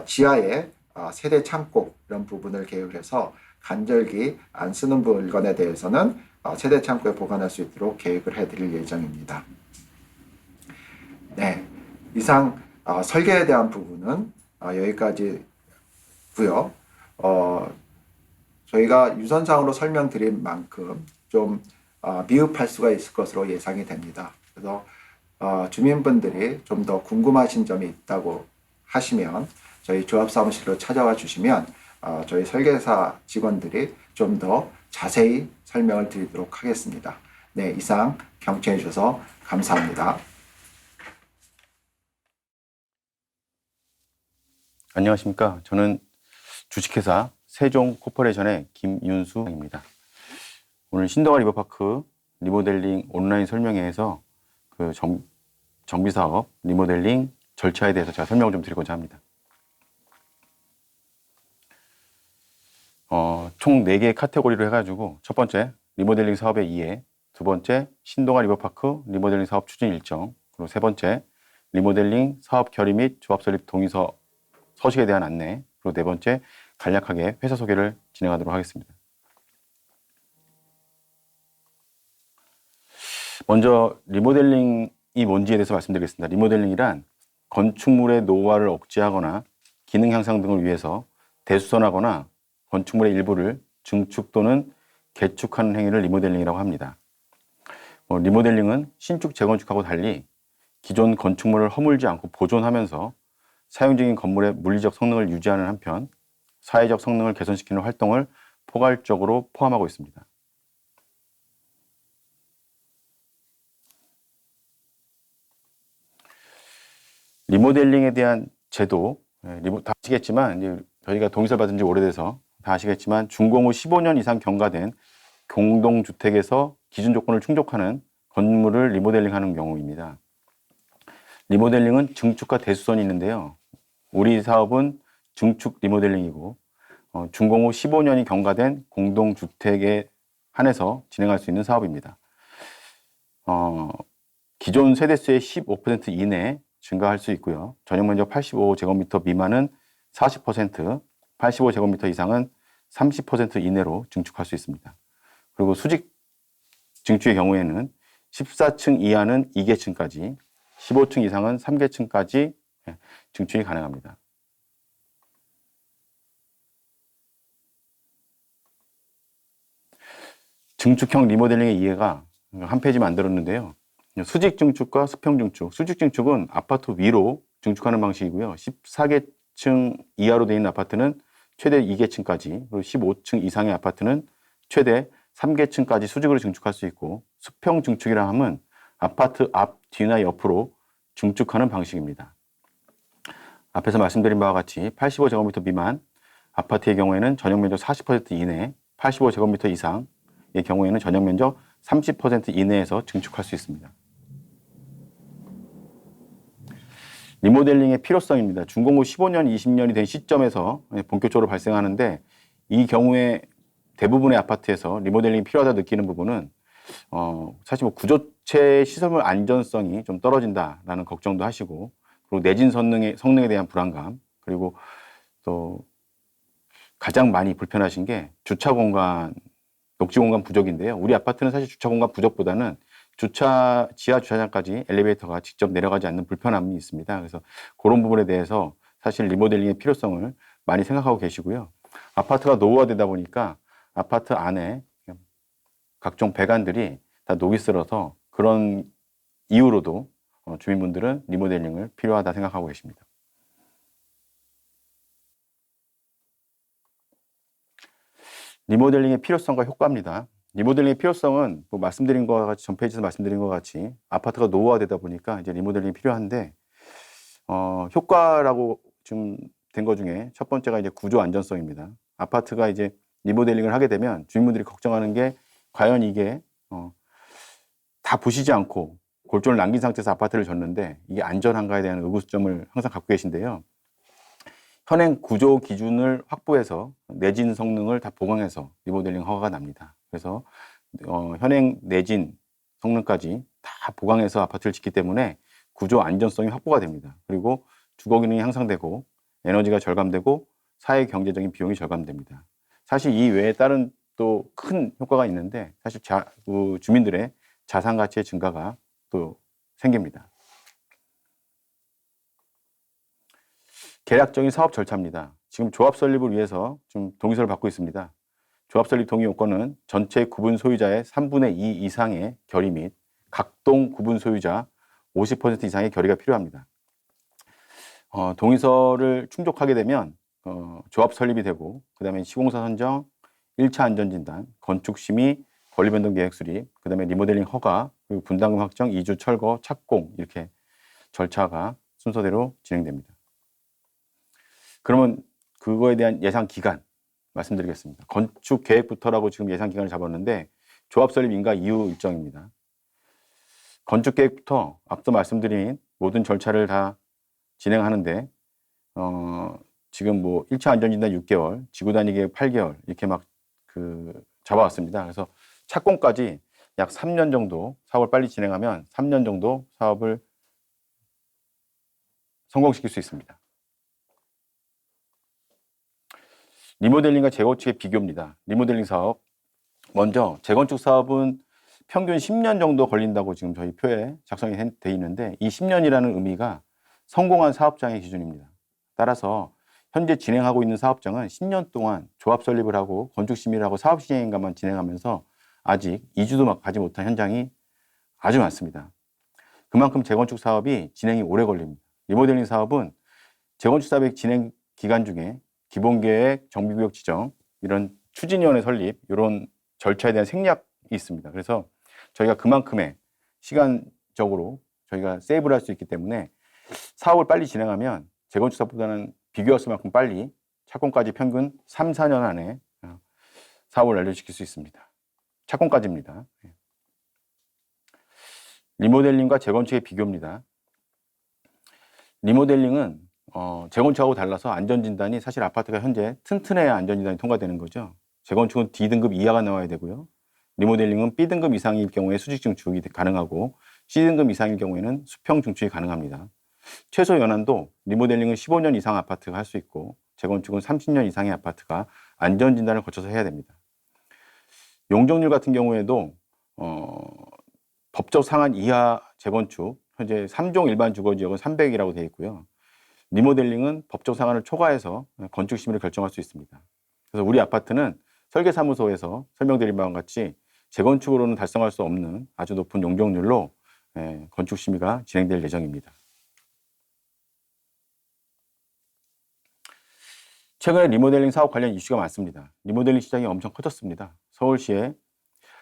지하에 세대 창고 이런 부분을 계획해서 간절기 안 쓰는 물건에 대해서는 세대 창고에 보관할 수 있도록 계획을 해드릴 예정입니다. 네, 이상 설계에 대한 부분은 여기까지고요. 저희가 유선상으로 설명드린 만큼 좀 미흡할 수가 있을 것으로 예상이 됩니다. 그래서 주민분들이 좀 더 궁금하신 점이 있다고 하시면 저희 조합사무실로 찾아와 주시면 저희 설계사 직원들이 좀 더 자세히 설명을 드리도록 하겠습니다. 네, 이상 경청해 주셔서 감사합니다. 안녕하십니까. 저는 주식회사 세종코퍼레이션의 김윤수입니다. 오늘 신도아 리버파크 리모델링 온라인 설명회에서 그 정비사업 리모델링 절차에 대해서 제가 설명을 좀 드리고자 합니다. 총 4개의 카테고리로 해가지고 첫 번째 리모델링 사업의 이해, 두 번째 신도아 리버파크 리모델링 사업 추진 일정, 그리고 세 번째 리모델링 사업 결의 및 조합 설립 동의서 서식에 대한 안내, 그리고 네 번째 간략하게 회사 소개를 진행하도록 하겠습니다. 먼저 리모델링이 뭔지에 대해서 말씀드리겠습니다. 리모델링이란 건축물의 노후화를 억제하거나 기능 향상 등을 위해서 대수선하거나 건축물의 일부를 증축 또는 개축하는 행위를 리모델링이라고 합니다. 리모델링은 신축 재건축하고 달리 기존 건축물을 허물지 않고 보존하면서 사용 중인 건물의 물리적 성능을 유지하는 한편 사회적 성능을 개선시키는 활동을 포괄적으로 포함하고 있습니다. 리모델링에 대한 제도, 다 아시겠지만 이제 저희가 동의서를 받은 지 오래돼서 다 아시겠지만 준공 후 15년 이상 경과된 공동주택에서 기준 조건을 충족하는 건물을 리모델링하는 경우입니다. 리모델링은 증축과 대수선이 있는데요. 우리 사업은 증축 리모델링이고 준공 후 15년이 경과된 공동주택에 한해서 진행할 수 있는 사업입니다. 기존 세대수의 15% 이내 증가할 수 있고요. 전용 면적 85제곱미터 미만은 40%, 85제곱미터 이상은 30% 이내로 증축할 수 있습니다. 그리고 수직 증축의 경우에는 14층 이하는 2계층까지, 15층 이상은 3계층까지 증축이 가능합니다. 증축형 리모델링의 이해가 한 페이지 만들었는데요. 수직 증축과 수평 증축. 수직 증축은 아파트 위로 증축하는 방식이고요. 14계층 이하로 되어 있는 아파트는 최대 2계층까지, 그리고 15층 이상의 아파트는 최대 3계층까지 수직으로 증축할 수 있고, 수평 증축이라 함은 아파트 앞, 뒤나 옆으로 증축하는 방식입니다. 앞에서 말씀드린 바와 같이 85제곱미터 미만 아파트의 경우에는 전용 면적 40% 이내, 85제곱미터 이상의 경우에는 전용 면적 30% 이내에서 증축할 수 있습니다. 리모델링의 필요성입니다. 준공 후 15년, 20년이 된 시점에서 본격적으로 발생하는데, 이 경우에 대부분의 아파트에서 리모델링이 필요하다 느끼는 부분은 사실 뭐 구조체 시설물 안전성이 좀 떨어진다라는 걱정도 하시고, 그리고 내진 성능에 대한 불안감, 그리고 또 가장 많이 불편하신 게 주차 공간, 녹지 공간 부족인데요. 우리 아파트는 사실 주차 공간 부족보다는 지하 주차장까지 엘리베이터가 직접 내려가지 않는 불편함이 있습니다. 그래서 그런 부분에 대해서 사실 리모델링의 필요성을 많이 생각하고 계시고요. 아파트가 노후화되다 보니까 아파트 안에 각종 배관들이 다 녹이 슬어서 그런 이유로도 주민분들은 리모델링을 필요하다 생각하고 계십니다. 리모델링의 필요성과 효과입니다. 리모델링의 필요성은 뭐 말씀드린 것과 같이 전 페이지에서 말씀드린 것 같이 아파트가 노후화되다 보니까 이제 리모델링이 필요한데 효과라고 좀 된 것 중에 첫 번째가 이제 구조 안전성입니다. 아파트가 이제 리모델링을 하게 되면 주민분들이 걱정하는 게 과연 이게 다 부시지 않고 골조를 남긴 상태에서 아파트를 졌는데 이게 안전한가에 대한 의구심을 항상 갖고 계신데요. 현행 구조 기준을 확보해서 내진 성능을 다 보강해서 리모델링 허가가 납니다. 그래서 현행 내진 성능까지 다 보강해서 아파트를 짓기 때문에 구조 안전성이 확보가 됩니다. 그리고 주거 기능이 향상되고 에너지가 절감되고 사회 경제적인 비용이 절감됩니다. 사실 이 외에 다른 또 큰 효과가 있는데 사실 주민들의 자산 가치의 증가가 또 생깁니다. 계략적인 사업 절차입니다. 지금 조합 설립을 위해서 좀 동의서를 받고 있습니다. 조합 설립 동의 요건은 전체 구분 소유자의 3분의 2 이상의 결의 및 각동 구분 소유자 50% 이상의 결의가 필요합니다. 동의서를 충족하게 되면 조합 설립이 되고 그 다음에 시공사 선정, 1차 안전진단, 건축심의, 권리변동 계획 수립, 그 다음에 리모델링 허가, 그리고 분담금 확정, 이주 철거, 착공 이렇게 절차가 순서대로 진행됩니다. 그러면 그거에 대한 예상 기간 말씀드리겠습니다. 건축 계획부터라고 지금 예상 기간을 잡았는데 조합 설립 인가 이후 일정입니다. 건축 계획부터 앞서 말씀드린 모든 절차를 다 진행하는데 지금 뭐 1차 안전진단 6개월, 지구 단위 계획 8개월 이렇게 막 잡아왔습니다. 그래서 착공까지 약 3년 정도 사업을 빨리 진행하면 3년 정도 사업을 성공시킬 수 있습니다. 리모델링과 재건축의 비교입니다. 리모델링 사업. 먼저 재건축 사업은 평균 10년 정도 걸린다고 지금 저희 표에 작성이 돼 있는데 이 10년이라는 의미가 성공한 사업장의 기준입니다. 따라서 현재 진행하고 있는 사업장은 10년 동안 조합 설립을 하고 건축 심의를 하고 사업 시행인가만 진행하면서 아직 2주도 막 가지 못한 현장이 아주 많습니다. 그만큼 재건축 사업이 진행이 오래 걸립니다. 리모델링 사업은 재건축 사업의 진행 기간 중에 기본계획, 정비구역 지정, 이런 추진위원회 설립, 이런 절차에 대한 생략이 있습니다. 그래서 저희가 그만큼의 시간적으로 저희가 세이브를 할 수 있기 때문에 사업을 빨리 진행하면 재건축 사업보다는 비교했을 만큼 빨리 착공까지 평균 3, 4년 안에 사업을 완료시킬 수 있습니다. 착공까지입니다. 리모델링과 재건축의 비교입니다. 리모델링은 재건축하고 달라서 안전진단이 사실 아파트가 현재 튼튼해야 안전진단이 통과되는 거죠. 재건축은 D등급 이하가 나와야 되고요. 리모델링은 B등급 이상일 경우에 수직 증축이 가능하고 C등급 이상일 경우에는 수평 증축이 가능합니다. 최소 연한도 리모델링은 15년 이상 아파트가 할 수 있고 재건축은 30년 이상의 아파트가 안전진단을 거쳐서 해야 됩니다. 용적률 같은 경우에도 법적 상한 이하 재건축, 현재 3종 일반 주거지역은 300이라고 되어 있고요. 리모델링은 법적 상한을 초과해서 건축 심의를 결정할 수 있습니다. 그래서 우리 아파트는 설계사무소에서 설명드린 바와 같이 재건축으로는 달성할 수 없는 아주 높은 용적률로 건축 심의가 진행될 예정입니다. 최근에 리모델링 사업 관련 이슈가 많습니다. 리모델링 시장이 엄청 커졌습니다. 서울시에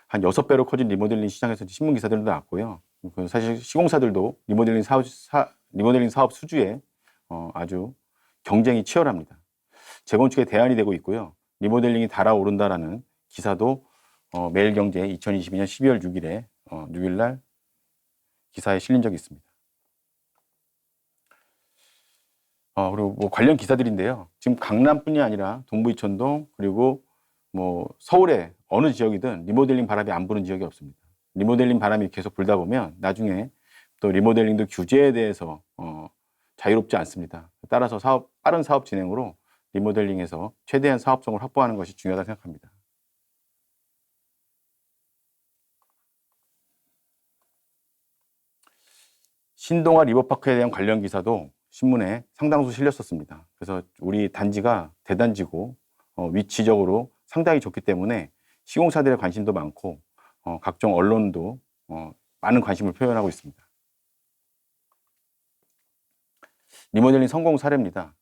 한 6배로 커진 리모델링 시장에서 신문 기사들도 나왔고요. 사실 시공사들도 리모델링 사업 수주에 아주 경쟁이 치열합니다. 재건축에 대안이 되고 있고요. 리모델링이 달아오른다라는 기사도 매일경제 2022년 12월 6일에 6일날 기사에 실린 적이 있습니다. 그리고 뭐 관련 기사들인데요. 지금 강남뿐이 아니라 동부 이촌동 그리고 뭐 서울의 어느 지역이든 리모델링 바람이 안 부는 지역이 없습니다. 리모델링 바람이 계속 불다 보면 나중에 또 리모델링도 규제에 대해서 자유롭지 않습니다. 따라서 빠른 사업 진행으로 리모델링에서 최대한 사업성을 확보하는 것이 중요하다고 생각합니다. 신동아 리버파크에 대한 관련 기사도 신문에 상당수 실렸었습니다. 그래서 우리 단지가 대단지고 위치적으로 상당히 좋기 때문에 시공사들의 관심도 많고 각종 언론도 많은 관심을 표현하고 있습니다. 리모델링 성공 사례입니다.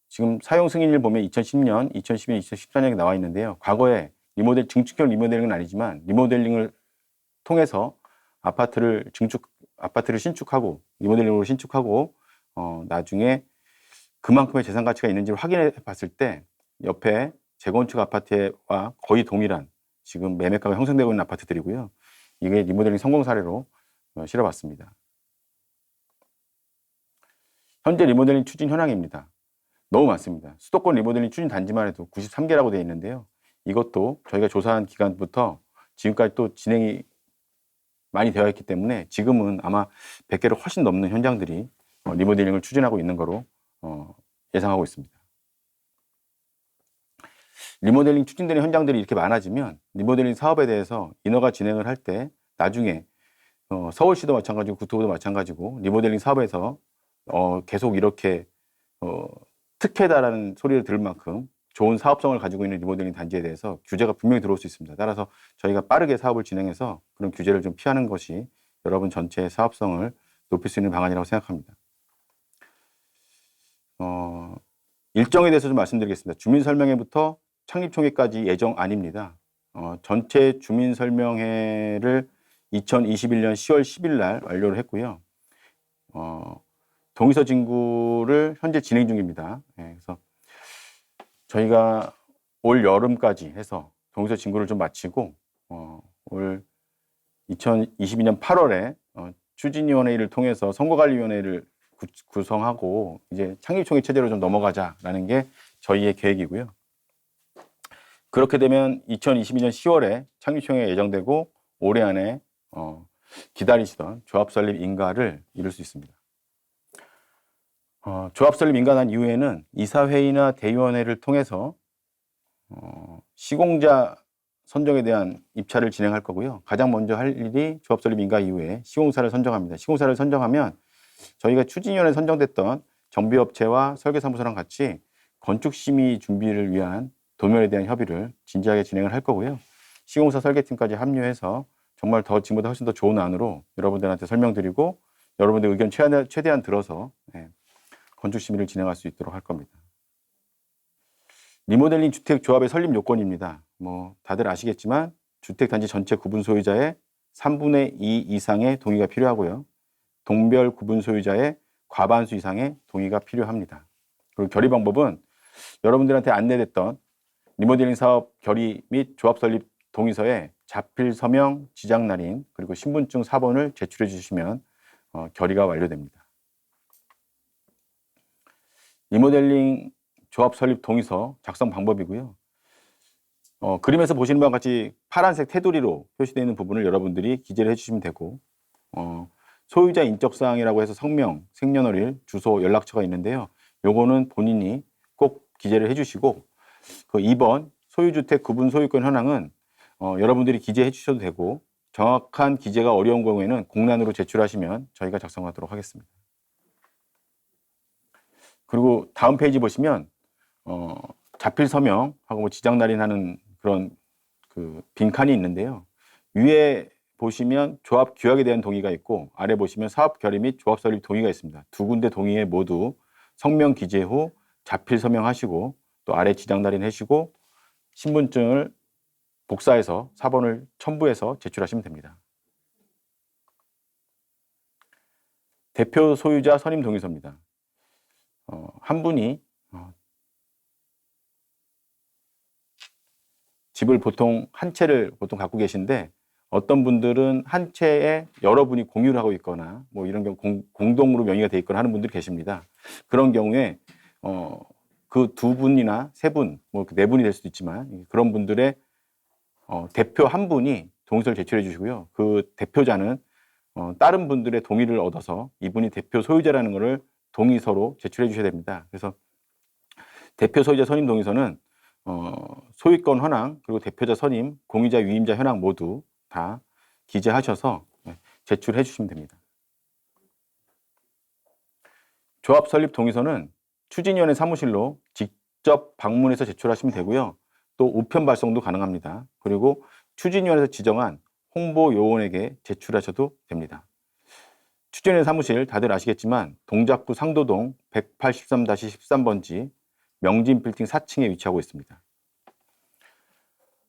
지금 사용 승인을 보면 2010년, 2012년, 2014년에 나와 있는데요. 과거에 증축형 리모델링은 아니지만 리모델링을 통해서 아파트를 신축하고 리모델링으로 신축하고 나중에 그만큼의 재산 가치가 있는지를 확인해 봤을 때 옆에 재건축 아파트와 거의 동일한 지금 매매가가 형성되고 있는 아파트들이고요. 이게 리모델링 성공 사례로 실어봤습니다. 현재 리모델링 추진 현황입니다. 너무 많습니다. 수도권 리모델링 추진 단지만 해도 93개라고 되어 있는데요. 이것도 저희가 조사한 기간부터 지금까지 또 진행이 많이 되어 있기 때문에 지금은 아마 100개를 훨씬 넘는 현장들이 리모델링을 추진하고 있는 거로 예상하고 있습니다. 리모델링 추진되는 현장들이 이렇게 많아지면 리모델링 사업에 대해서 인허가 진행을 할 때 나중에 서울시도 마찬가지고 구토부도 마찬가지고 리모델링 사업에서 계속 이렇게 특혜다라는 소리를 들을 만큼 좋은 사업성을 가지고 있는 리모델링 단지에 대해서 규제가 분명히 들어올 수 있습니다. 따라서 저희가 빠르게 사업을 진행해서 그런 규제를 좀 피하는 것이 여러분 전체의 사업성을 높일 수 있는 방안이라고 생각합니다. 일정에 대해서 좀 말씀드리겠습니다. 주민설명회부터 창립총회까지 예정 아닙니다. 전체 주민설명회를 2021년 10월 10일 날 완료를 했고요. 동의서 진구를 현재 진행 중입니다. 그래서 저희가 올 여름까지 해서 동의서 진구를 좀 마치고 올 2022년 8월에 추진위원회를 통해서 선거관리위원회를 구성하고 이제 창립총회 체제로 좀 넘어가자라는 게 저희의 계획이고요. 그렇게 되면 2022년 10월에 창립총회가 예정되고 올해 안에 기다리시던 조합 설립 인가를 이룰 수 있습니다. 조합 설립 인가한 이후에는 이사회의나 대의원회를 통해서 시공자 선정에 대한 입찰을 진행할 거고요. 가장 먼저 할 일이 조합 설립 인가 이후에 시공사를 선정합니다. 시공사를 선정하면 저희가 추진위원회에 선정됐던 정비업체와 설계사무소랑 같이 건축심의 준비를 위한 도면에 대한 협의를 진지하게 진행을 할 거고요. 시공사 설계팀까지 합류해서 정말 지금보다 훨씬 더 좋은 안으로 여러분들한테 설명드리고 여러분들 의견 최대한 들어서 건축심의를 진행할 수 있도록 할 겁니다. 리모델링 주택 조합의 설립 요건입니다. 다들 아시겠지만 주택단지 전체 구분 소유자의 3분의 2 이상의 동의가 필요하고요. 동별 구분 소유자의 과반수 이상의 동의가 필요합니다. 그리고 결의 방법은 여러분들한테 안내됐던 리모델링 사업 결의 및 조합 설립 동의서에 자필 서명, 지장 날인 그리고 신분증 4번을 제출해 주시면 결의가 완료됩니다. 리모델링 조합 설립 동의서 작성 방법이고요. 그림에서 보시는 바와 같이 파란색 테두리로 표시되어 있는 부분을 여러분들이 기재를 해주시면 되고 소유자 인적사항이라고 해서 성명, 생년월일, 주소, 연락처가 있는데요. 요거는 본인이 꼭 기재를 해주시고 그 2번 소유주택 구분 소유권 현황은 여러분들이 기재해 주셔도 되고 정확한 기재가 어려운 경우에는 공란으로 제출하시면 저희가 작성하도록 하겠습니다. 그리고 다음 페이지 보시면 자필 서명하고 지장 날인하는 그런 빈칸이 있는데요. 위에 보시면 조합 규약에 대한 동의가 있고 아래 보시면 사업 결의 및 조합 설립 동의가 있습니다. 두 군데 동의에 모두 성명 기재 후 자필 서명하시고 또 아래 지장 날인하시고 신분증을 복사해서 4번을 첨부해서 제출하시면 됩니다. 대표 소유자 선임 동의서입니다. 한 분이 집을 한 채를 보통 갖고 계신데 어떤 분들은 한 채에 여러 분이 공유를 하고 있거나 이런 경우 공동으로 명의가 돼 있거나 하는 분들이 계십니다. 그런 경우에 그 두 분이나 세 분, 네 분이 될 수도 있지만 그런 분들의 대표 한 분이 동의서를 제출해 주시고요. 그 대표자는 다른 분들의 동의를 얻어서 이분이 대표 소유자라는 것을 동의서로 제출해 주셔야 됩니다. 그래서 대표 소유자 선임 동의서는 소유권 현황 그리고 대표자 선임, 공유자 위임자 현황 모두 다 기재하셔서 제출해 주시면 됩니다. 조합 설립 동의서는 추진위원회 사무실로 직접 방문해서 제출하시면 되고요. 또 우편 발송도 가능합니다. 그리고 추진위원회에서 지정한 홍보 요원에게 제출하셔도 됩니다. 추진위원 사무실 다들 아시겠지만 동작구 상도동 183-13번지 명진 빌딩 4층에 위치하고 있습니다.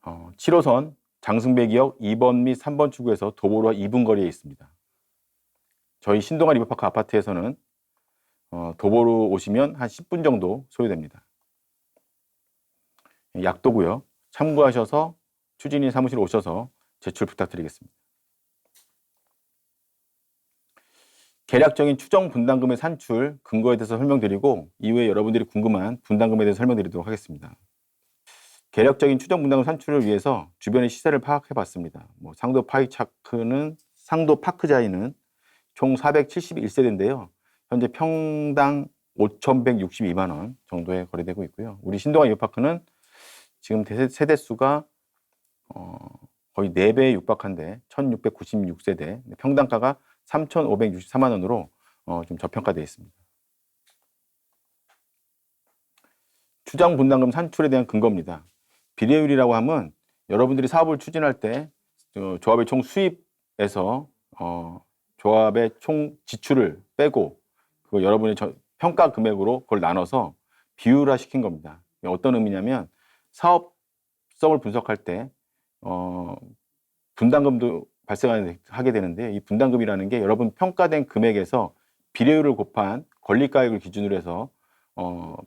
7호선 장승배기역 2번 및 3번 출구에서 도보로 2분 거리에 있습니다. 저희 신동아 리버파크 아파트에서는 도보로 오시면 한 10분 정도 소요됩니다. 약도고요. 참고하셔서 추진위 사무실 오셔서 제출 부탁드리겠습니다. 계략적인 추정 분담금의 산출 근거에 대해서 설명드리고 이후에 여러분들이 궁금한 분담금에 대해서 설명드리도록 하겠습니다. 계략적인 추정 분담금 산출을 위해서 주변의 시세를 파악해 봤습니다. 상도 파크자이는 총 471세대인데요. 현재 평당 5,162만 원 정도에 거래되고 있고요. 우리 신동아 리버파크는 지금 세대수가 거의 4배에 육박한데 1,696세대, 평당가가 3,564만 원으로 좀 저평가되어 있습니다. 추정 분담금 산출에 대한 근거입니다. 비례율이라고 하면 여러분들이 사업을 추진할 때 조합의 총 수입에서 조합의 총 지출을 빼고 그 여러분의 평가 금액으로 그걸 나눠서 비율화 시킨 겁니다. 어떤 의미냐면 사업성을 분석할 때 분담금도 발생하게 되는데 이 분담금이라는 게 여러분 평가된 금액에서 비례율을 곱한 권리가액을 기준으로 해서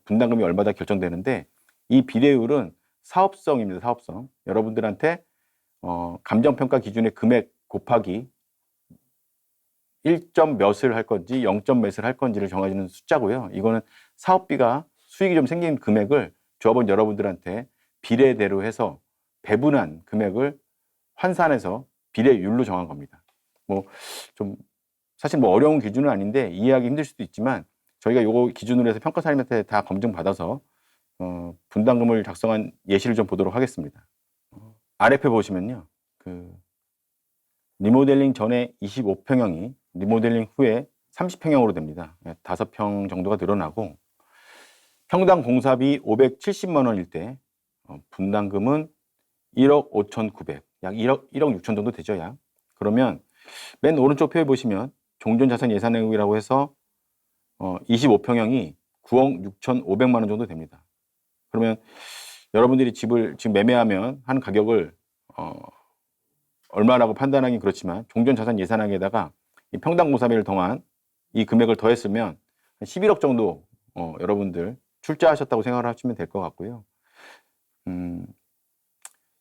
분담금이 얼마다 결정되는데 이 비례율은 사업성입니다. 사업성. 여러분들한테 감정평가 기준의 금액 곱하기 1점 몇을 할 건지 0점 몇을 할 건지를 정해주는 숫자고요. 이거는 사업비가 수익이 좀 생긴 금액을 조합원 여러분들한테 비례대로 해서 배분한 금액을 환산해서 비례율로 정한 겁니다. 사실 어려운 기준은 아닌데 이해하기 힘들 수도 있지만 저희가 요거 기준으로 해서 평가사님한테 다 검증받아서 분담금을 작성한 예시를 좀 보도록 하겠습니다. 아래표 보시면요. 리모델링 전에 25평형이 리모델링 후에 30평형으로 됩니다. 5평 정도가 늘어나고 평당 공사비 570만 원일 때 분담금은 1억 5,900, 약 1억 6천 정도 되죠. 약. 그러면 맨 오른쪽 표에 보시면 종전자산 예산액이라고 해서 25평형이 9억 6,500만 원 정도 됩니다. 그러면 여러분들이 집을 지금 매매하면 하는 가격을 얼마라고 판단하기 그렇지만 종전자산 예산액에다가 이 평당 공사비를 더한 이 금액을 더했으면 11억 정도 여러분들 출자하셨다고 생각을 하시면 될 것 같고요.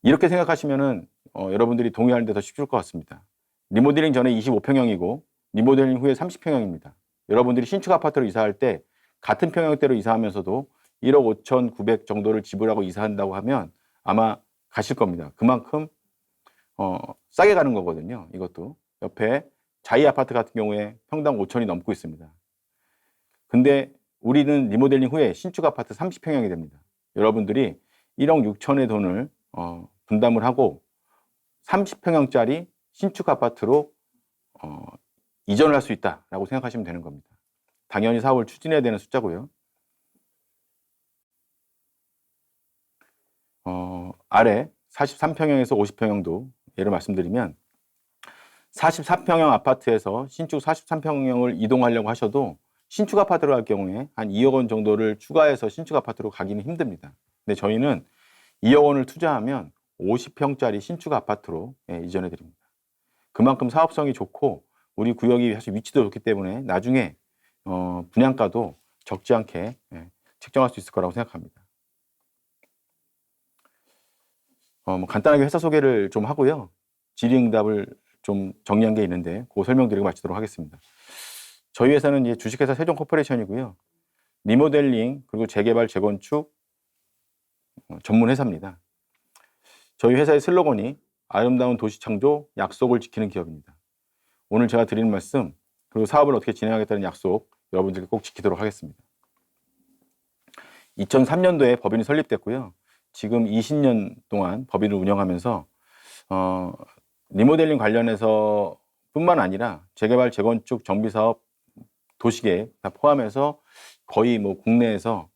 이렇게 생각하시면은 여러분들이 동의하는 데 더 쉽을 것 같습니다. 리모델링 전에 25평형이고 리모델링 후에 30평형입니다. 여러분들이 신축 아파트로 이사할 때 같은 평형대로 이사하면서도 1억 5,900 정도를 지불하고 이사한다고 하면 아마 가실 겁니다. 그만큼 싸게 가는 거거든요. 이것도 옆에 자이 아파트 같은 경우에 평당 5천이 넘고 있습니다. 근데 우리는 리모델링 후에 신축 아파트 30평형이 됩니다. 여러분들이 1억 6천의 돈을 분담을 하고 30평형짜리 신축 아파트로 이전을 할 수 있다라고 생각하시면 되는 겁니다. 당연히 사업을 추진해야 되는 숫자고요. 아래 43평형에서 50평형도 예를 말씀드리면 44평형 아파트에서 신축 43평형을 이동하려고 하셔도 신축 아파트로 갈 경우에 한 2억 원 정도를 추가해서 신축 아파트로 가기는 힘듭니다. 근데 저희는 2억 원을 투자하면 50평짜리 신축 아파트로 이전해 드립니다. 그만큼 사업성이 좋고 우리 구역이 사실 위치도 좋기 때문에 나중에 분양가도 적지 않게 책정할 수 있을 거라고 생각합니다. 간단하게 회사 소개를 좀 하고요. 질의응답을 좀 정리한 게 있는데 그거 설명드리고 마치도록 하겠습니다. 저희 회사는 이제 주식회사 세종코퍼레이션이고요. 리모델링 그리고 재개발, 재건축 전문 회사입니다. 저희 회사의 슬로건이 아름다운 도시 창조, 약속을 지키는 기업입니다. 오늘 제가 드리는 말씀 그리고 사업을 어떻게 진행하겠다는 약속 여러분들께 꼭 지키도록 하겠습니다. 2003년도에 법인이 설립됐고요. 지금 20년 동안 법인을 운영하면서 리모델링 관련해서 뿐만 아니라 재개발, 재건축, 정비사업, 도시계획 다 포함해서 거의 국내에서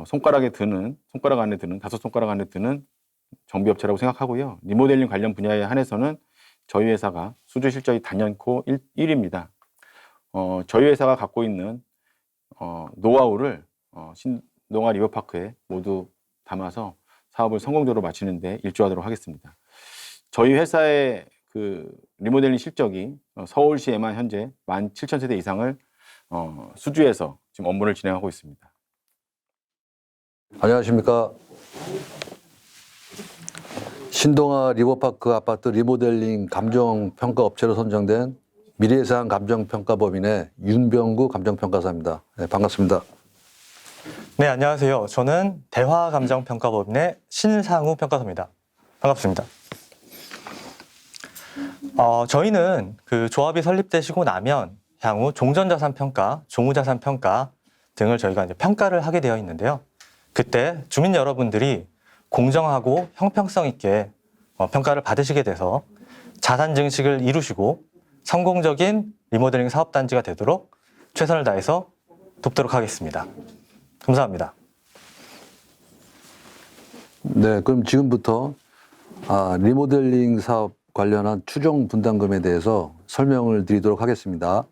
손가락 안에 드는 다섯 손가락 안에 드는 정비업체라고 생각하고요. 리모델링 관련 분야에 한해서는 저희 회사가 수주 실적이 단연코 1위입니다. 저희 회사가 갖고 있는 노하우를 신동아 리버파크에 모두 담아서 사업을 성공적으로 마치는데 일조하도록 하겠습니다. 저희 회사의 그 리모델링 실적이 서울시에만 현재 17,000세대 이상을 수주해서 지금 업무를 진행하고 있습니다. 안녕하십니까. 신동아 리버파크 아파트 리모델링 감정평가업체로 선정된 미래상 감정평가법인의 윤병구 감정평가사입니다. 네, 반갑습니다. 네, 안녕하세요. 저는 대화감정평가법인의 신상우 평가사입니다. 반갑습니다. 저희는 그 조합이 설립되시고 나면 향후 종전자산평가, 종우자산평가 등을 저희가 이제 평가를 하게 되어 있는데요. 그때 주민 여러분들이 공정하고 형평성 있게 평가를 받으시게 돼서 자산 증식을 이루시고 성공적인 리모델링 사업단지가 되도록 최선을 다해서 돕도록 하겠습니다. 감사합니다. 네, 그럼 지금부터 리모델링 사업 관련한 추정 분담금에 대해서 설명을 드리도록 하겠습니다.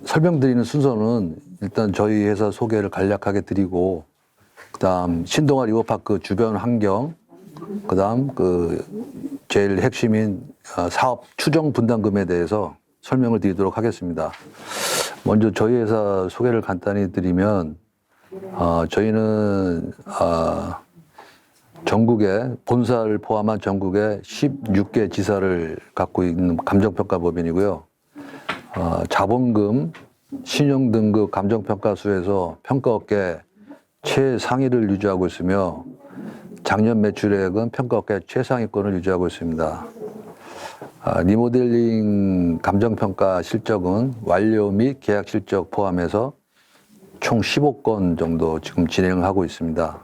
설명드리는 순서는 일단 저희 회사 소개를 간략하게 드리고, 그다음 신동아 리버파크 주변 환경, 그다음 제일 핵심인 사업 추정 분담금에 대해서 설명을 드리도록 하겠습니다. 먼저 저희 회사 소개를 간단히 드리면, 저희는 전국에 본사를 포함한 전국에 16개 지사를 갖고 있는 감정평가법인이고요. 자본금, 신용등급 감정평가수에서 평가업계 최상위를 유지하고 있으며 작년 매출액은 평가업계 최상위권을 유지하고 있습니다. 리모델링 감정평가 실적은 완료 및 계약 실적 포함해서 총 15건 정도 지금 진행을 하고 있습니다.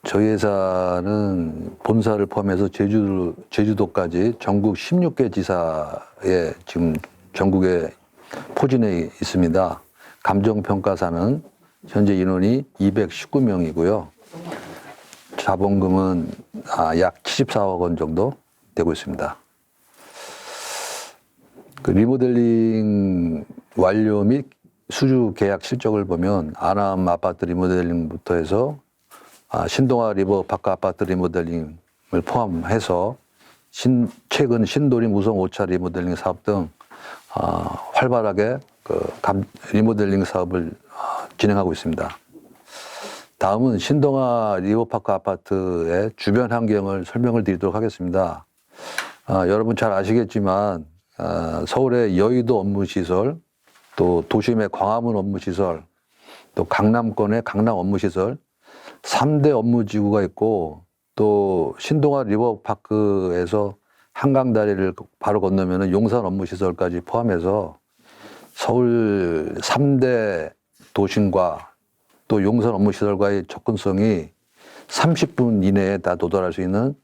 저희 회사는 본사를 포함해서 제주도까지 전국 16개 지사에 지금 전국에 포진해 있습니다. 감정평가사는 현재 인원이 219명이고요. 자본금은 약 74억 원 정도 되고 있습니다. 그 리모델링 완료 및 수주 계약 실적을 보면 아남 아파트 리모델링부터 해서 신동아 리버파크 아파트 리모델링을 포함해서 최근 신도림 우성 5차 리모델링 사업 등 활발하게 리모델링 사업을 진행하고 있습니다. 다음은 신동아 리버파크 아파트의 주변 환경을 설명을 드리도록 하겠습니다. 여러분 잘 아시겠지만 서울의 여의도 업무시설, 또 도심의 광화문 업무시설, 또 강남권의 강남 업무시설 3대 업무지구가 있고, 또 신동아 리버파크에서 한강다리를 바로 건너면 용산 업무시설까지 포함해서 서울 3대 도심과 또 용산 업무시설과의 접근성이 30분 이내에 다 도달할 수 있는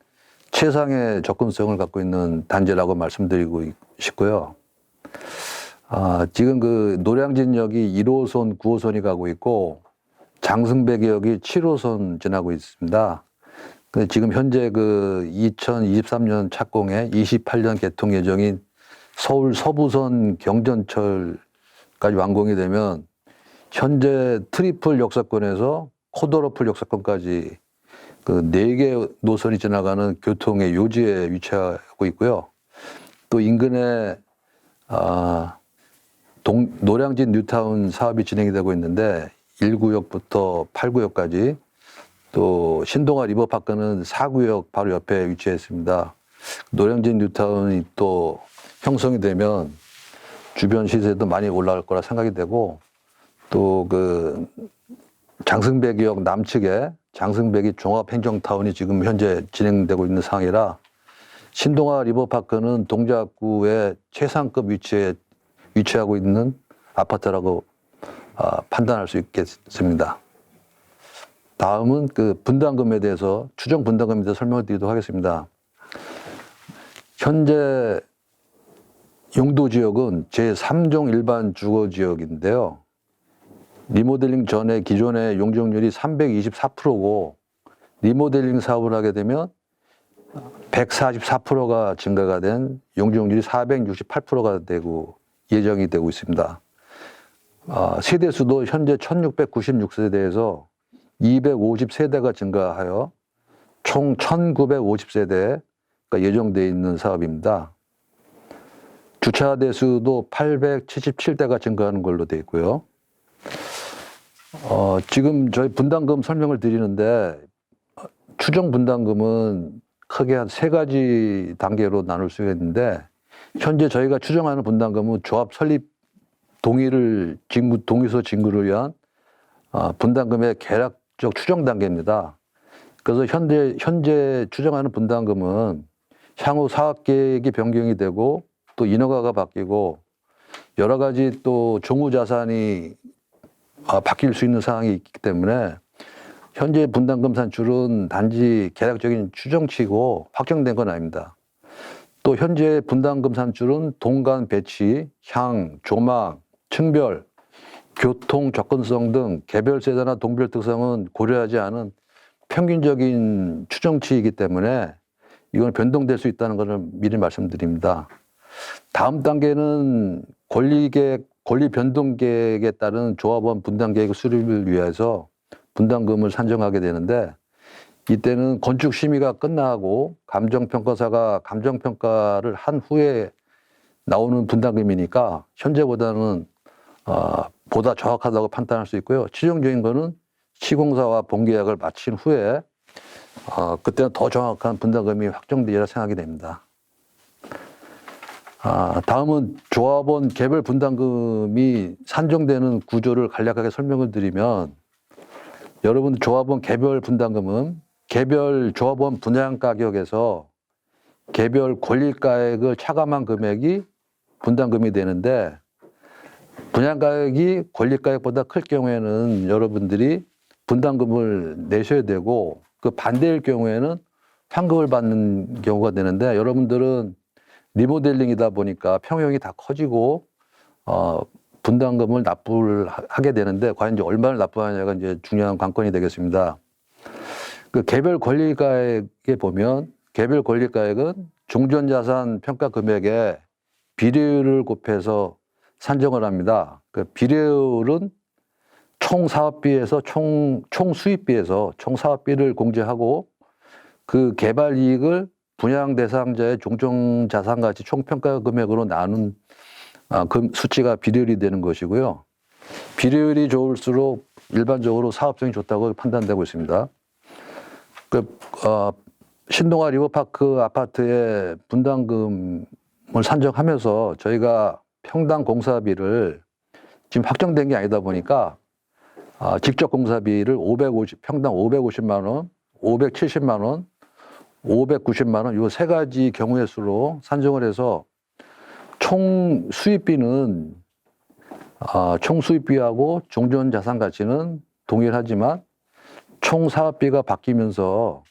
최상의 접근성을 갖고 있는 단지라고 말씀드리고 싶고요. 지금 그 노량진역이 1호선, 9호선이 가고 있고 장승배역이 7호선 지나고 있습니다. 지금 현재 2023년 착공에 28년 개통 예정인 서울 서부선 경전철까지 완공이 되면 현재 트리플 역사권에서 코더러플 역사권까지 4개 노선이 지나가는 교통의 요지에 위치하고 있고요. 또 인근에 노량진 뉴타운 사업이 진행이 되고 있는데 1구역부터 8구역까지, 또 신동아 리버파크는 4구역 바로 옆에 위치해 있습니다. 노량진 뉴타운이 또 형성이 되면 주변 시세도 많이 올라갈 거라 생각이 되고, 또 장승배역 남측에 장승배기 종합행정타운이 지금 현재 진행되고 있는 상황이라 신동아 리버파크는 동작구의 최상급 위치에 위치하고 있는 아파트라고 판단할 수 있겠습니다. 다음은 분담금에 대해서, 추정 분담금에 대해서 설명을 드리도록 하겠습니다. 현재 용도 지역은 제3종 일반 주거 지역인데요. 리모델링 전에 기존의 용적률이 324%고 리모델링 사업을 하게 되면 144%가 증가가 된 용적률이 468%가 되고 예정이 되고 있습니다. 세대수도 현재 1696세대에서 250세대가 증가하여 총 1950세대가 예정되어 있는 사업입니다. 주차 대수도 877대가 증가하는 걸로 되어 있고요. 지금 저희 분담금 설명을 드리는데 추정 분담금은 크게 한 3가지 단계로 나눌 수가 있는데 현재 저희가 추정하는 분담금은 조합 설립 동의서 징구를 위한 분담금의 계략적 추정 단계입니다. 그래서 현재 추정하는 분담금은 향후 사업 계획이 변경이 되고 또 인허가가 바뀌고 여러 가지 또 종우 자산이 바뀔 수 있는 상황이 있기 때문에 현재 분담금 산출은 단지 계략적인 추정치고 확정된 건 아닙니다. 또 현재 분담금 산출은 동간 배치, 향, 조망, 층별, 교통 접근성 등 개별 세대나 동별 특성은 고려하지 않은 평균적인 추정치이기 때문에 이건 변동될 수 있다는 것을 미리 말씀드립니다. 다음 단계는 권리 변동 계획에 따른 조합원 분담 계획 수립을 위해서 분담금을 산정하게 되는데 이때는 건축 심의가 끝나고 감정평가사가 감정평가를 한 후에 나오는 분담금이니까 현재보다는 보다 정확하다고 판단할 수 있고요. 최종적인 거는 시공사와 본계약을 마친 후에 그때는 더 정확한 분담금이 확정되리라 생각이 됩니다. 다음은 조합원 개별 분담금이 산정되는 구조를 간략하게 설명을 드리면 여러분 조합원 개별 분담금은 개별 조합원 분양 가격에서 개별 권리가액을 차감한 금액이 분담금이 되는데 분양 가격이 권리가액보다 클 경우에는 여러분들이 분담금을 내셔야 되고 그 반대일 경우에는 환급을 받는 경우가 되는데 여러분들은 리모델링이다 보니까 평형이 다 커지고 분담금을 납부를 하게 되는데 과연 이제 얼마를 납부하느냐가 이제 중요한 관건이 되겠습니다. 그 개별 권리가액에 보면 개별 권리가액은 종전자산 평가 금액에 비례율을 곱해서 산정을 합니다. 그 비례율은 총 사업비에서 총 수입비에서 총 사업비를 공제하고 그 개발 이익을 분양 대상자의 종전 자산 가치 총 평가 금액으로 나눈 그 수치가 비례율이 되는 것이고요. 비례율이 좋을수록 일반적으로 사업성이 좋다고 판단되고 있습니다. 신동아 리버파크 아파트의 분담금을 산정하면서 저희가 평당 공사비를 지금 확정된 게 아니다 보니까 직접 공사비를 평당 550만 원, 570만 원, 590만 원, 이 3가지 경우의 수로 산정을 해서 총 수입비는 총 수입비하고 종전 자산 가치는 동일하지만 총 사업비가 바뀌면서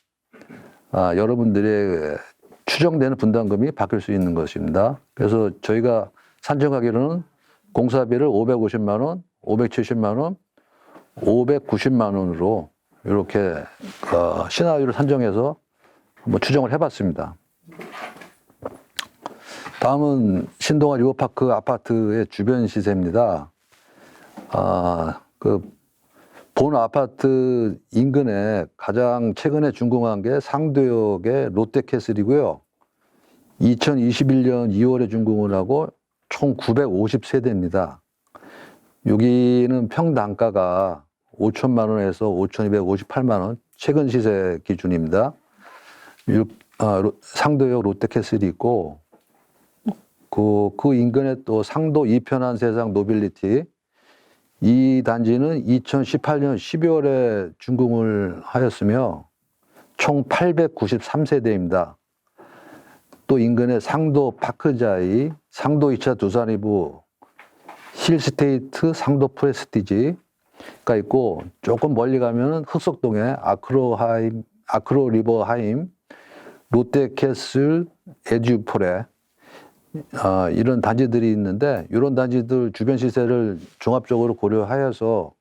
여러분들의 추정되는 분담금이 바뀔 수 있는 것입니다. 그래서 저희가 산정하기로는 공사비를 550만 원, 570만 원, 590만 원으로 이렇게 시나리오를 산정해서 추정을 해봤습니다. 다음은 신동아 리버파크 아파트의 주변 시세입니다. 본 아파트 인근에 가장 최근에 준공한 게 상도역의 롯데캐슬이고요. 2021년 2월에 준공을 하고 총 950세대입니다. 여기는 평당가가 5천만 원에서 5,258만 원, 최근 시세 기준입니다. 상도역 롯데캐슬이 있고 그 인근에 또 상도 이편한 세상 노빌리티, 이 단지는 2018년 12월에 준공을 하였으며 총 893세대입니다. 또 인근에 상도 파크자이, 상도 2차 두산이부, 힐스테이트 상도 프레스티지가 있고 조금 멀리 가면은 흑석동에 아크로 리버하임, 롯데캐슬 에듀포레, 이런 단지들이 있는데 이런 단지들 주변 시세를 종합적으로 고려하여서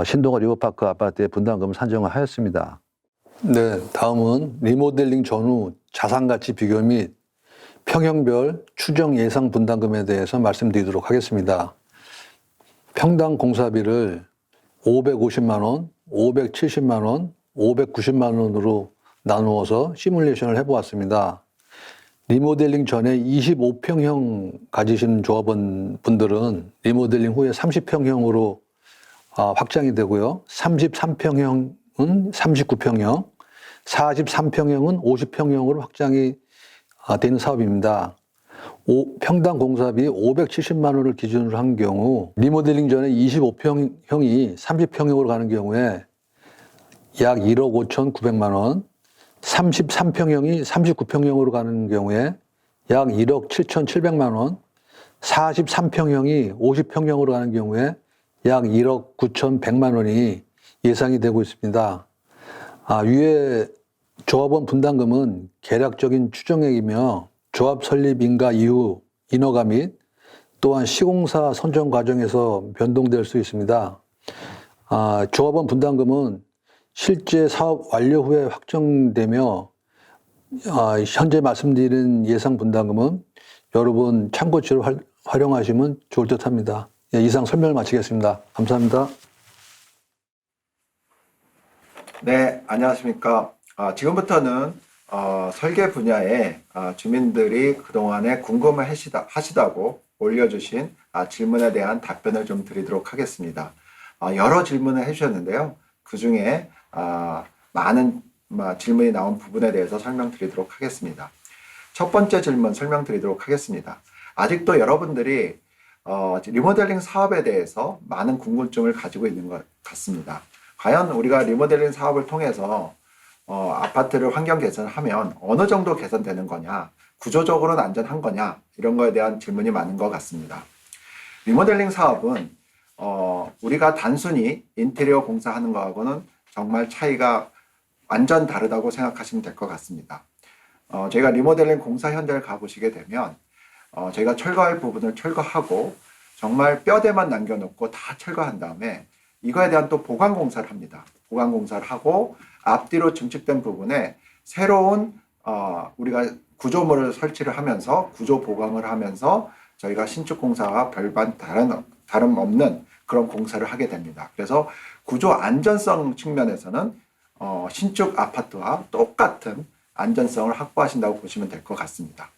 신동아 리버파크 아파트의 분담금을 산정을 하였습니다. 네, 다음은 리모델링 전후 자산가치 비교 및 평형별 추정 예상 분담금에 대해서 말씀드리도록 하겠습니다. 평당 공사비를 550만 원, 570만 원, 590만 원으로 나누어서 시뮬레이션을 해보았습니다. 리모델링 전에 25평형 가지신 조합원분들은 리모델링 후에 30평형으로 확장이 되고요. 33평형은 39평형, 43평형은 50평형으로 확장이 되는 사업입니다. 평당 공사비 570만 원을 기준으로 한 경우 리모델링 전에 25평형이 30평형으로 가는 경우에 약 1억 5,900만 원, 33평형이 39평형으로 가는 경우에 약 1억 7,700만 원, 43평형이 50평형으로 가는 경우에 약 1억 9,100만 원이 예상이 되고 있습니다. 위에 조합원 분담금은 계략적인 추정액이며 조합 설립 인가 이후 인허가 및 또한 시공사 선정 과정에서 변동될 수 있습니다. 조합원 분담금은 실제 사업 완료 후에 확정되며 현재 말씀드린 예상 분담금은 여러분 참고치로 활용하시면 좋을 듯 합니다. 이상 설명을 마치겠습니다. 감사합니다. 네, 안녕하십니까. 지금부터는 설계 분야에 주민들이 그동안에 궁금해 하시다고 올려주신 질문에 대한 답변을 좀 드리도록 하겠습니다. 여러 질문을 해주셨는데요. 그 중에 많은 질문이 나온 부분에 대해서 설명드리도록 하겠습니다. 첫 번째 질문 설명드리도록 하겠습니다. 아직도 여러분들이 리모델링 사업에 대해서 많은 궁금증을 가지고 있는 것 같습니다. 과연 우리가 리모델링 사업을 통해서 아파트를 환경 개선하면 어느 정도 개선되는 거냐, 구조적으로는 안전한 거냐, 이런 거에 대한 질문이 많은 것 같습니다. 리모델링 사업은 우리가 단순히 인테리어 공사하는 거하고는 정말 차이가 완전 다르다고 생각하시면 될 것 같습니다. 저희가 리모델링 공사 현장을 가보시게 되면 저희가 철거할 부분을 철거하고 정말 뼈대만 남겨놓고 다 철거한 다음에 이거에 대한 또 보강 공사를 합니다. 보강 공사를 하고 앞뒤로 증축된 부분에 새로운 우리가 구조물을 설치를 하면서 구조 보강을 하면서 저희가 신축 공사와 별반 다름없는 그런 공사를 하게 됩니다. 그래서 구조 안전성 측면에서는 신축 아파트와 똑같은 안전성을 확보하신다고 보시면 될 것 같습니다.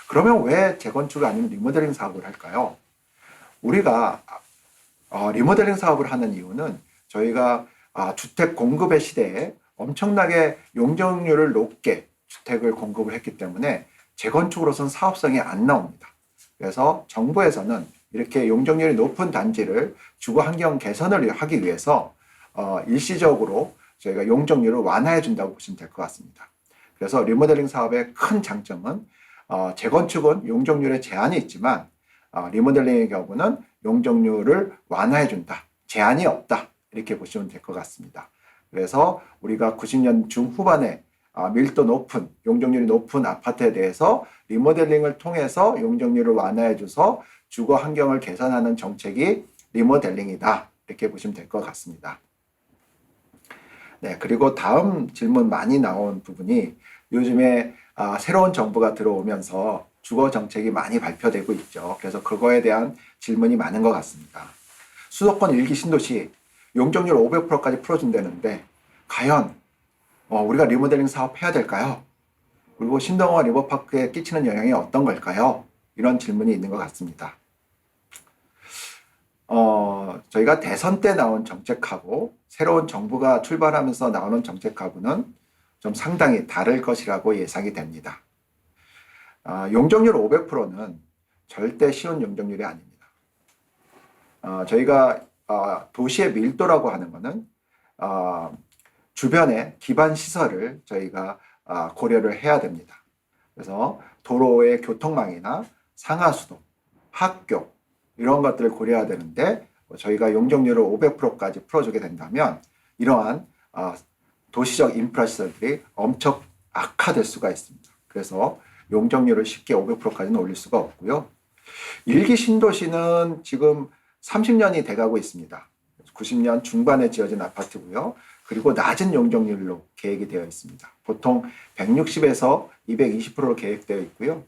그러면 왜 재건축 아니면 리모델링 사업을 할까요? 우리가 리모델링 사업을 하는 이유는 저희가 주택 공급의 시대에 엄청나게 용적률을 높게 주택을 공급을 했기 때문에 재건축으로서는 사업성이 안 나옵니다. 그래서 정부에서는 이렇게 용적률이 높은 단지를 주거 환경 개선을 하기 위해서 일시적으로 저희가 용적률을 완화해 준다고 보시면 될 것 같습니다. 그래서 리모델링 사업의 큰 장점은 재건축은 용적률에 제한이 있지만 리모델링의 경우는 용적률을 완화해 준다. 제한이 없다. 이렇게 보시면 될 것 같습니다. 그래서 우리가 90년 중후반에 밀도 높은, 용적률이 높은 아파트에 대해서 리모델링을 통해서 용적률을 완화해 줘서 주거 환경을 개선하는 정책이 리모델링이다. 이렇게 보시면 될 것 같습니다. 네, 그리고 다음 질문 많이 나온 부분이 요즘에 새로운 정부가 들어오면서 주거 정책이 많이 발표되고 있죠. 그래서 그거에 대한 질문이 많은 것 같습니다. 수도권 1기 신도시 용적률 500%까지 풀어준다는데 과연 우리가 리모델링 사업 해야 될까요? 그리고 신동아 리버파크에 끼치는 영향이 어떤 걸까요? 이런 질문이 있는 것 같습니다. 저희가 대선 때 나온 정책하고 새로운 정부가 출발하면서 나오는 정책하고는 좀 상당히 다를 것이라고 예상이 됩니다. 용적률 500%는 절대 쉬운 용적률이 아닙니다. 저희가 도시의 밀도라고 하는 것은 주변의 기반 시설을 저희가 고려를 해야 됩니다. 그래서 도로의 교통망이나 상하수도, 학교 이런 것들을 고려해야 되는데 저희가 용적률을 500%까지 풀어주게 된다면 이러한 도시적 인프라 시설들이 엄청 악화될 수가 있습니다. 그래서 용적률을 쉽게 500%까지는 올릴 수가 없고요. 일기 신도시는 지금 30년이 돼가고 있습니다. 90년 중반에 지어진 아파트고요. 그리고 낮은 용적률로 계획이 되어 있습니다. 보통 160에서 220%로 계획되어 있고요.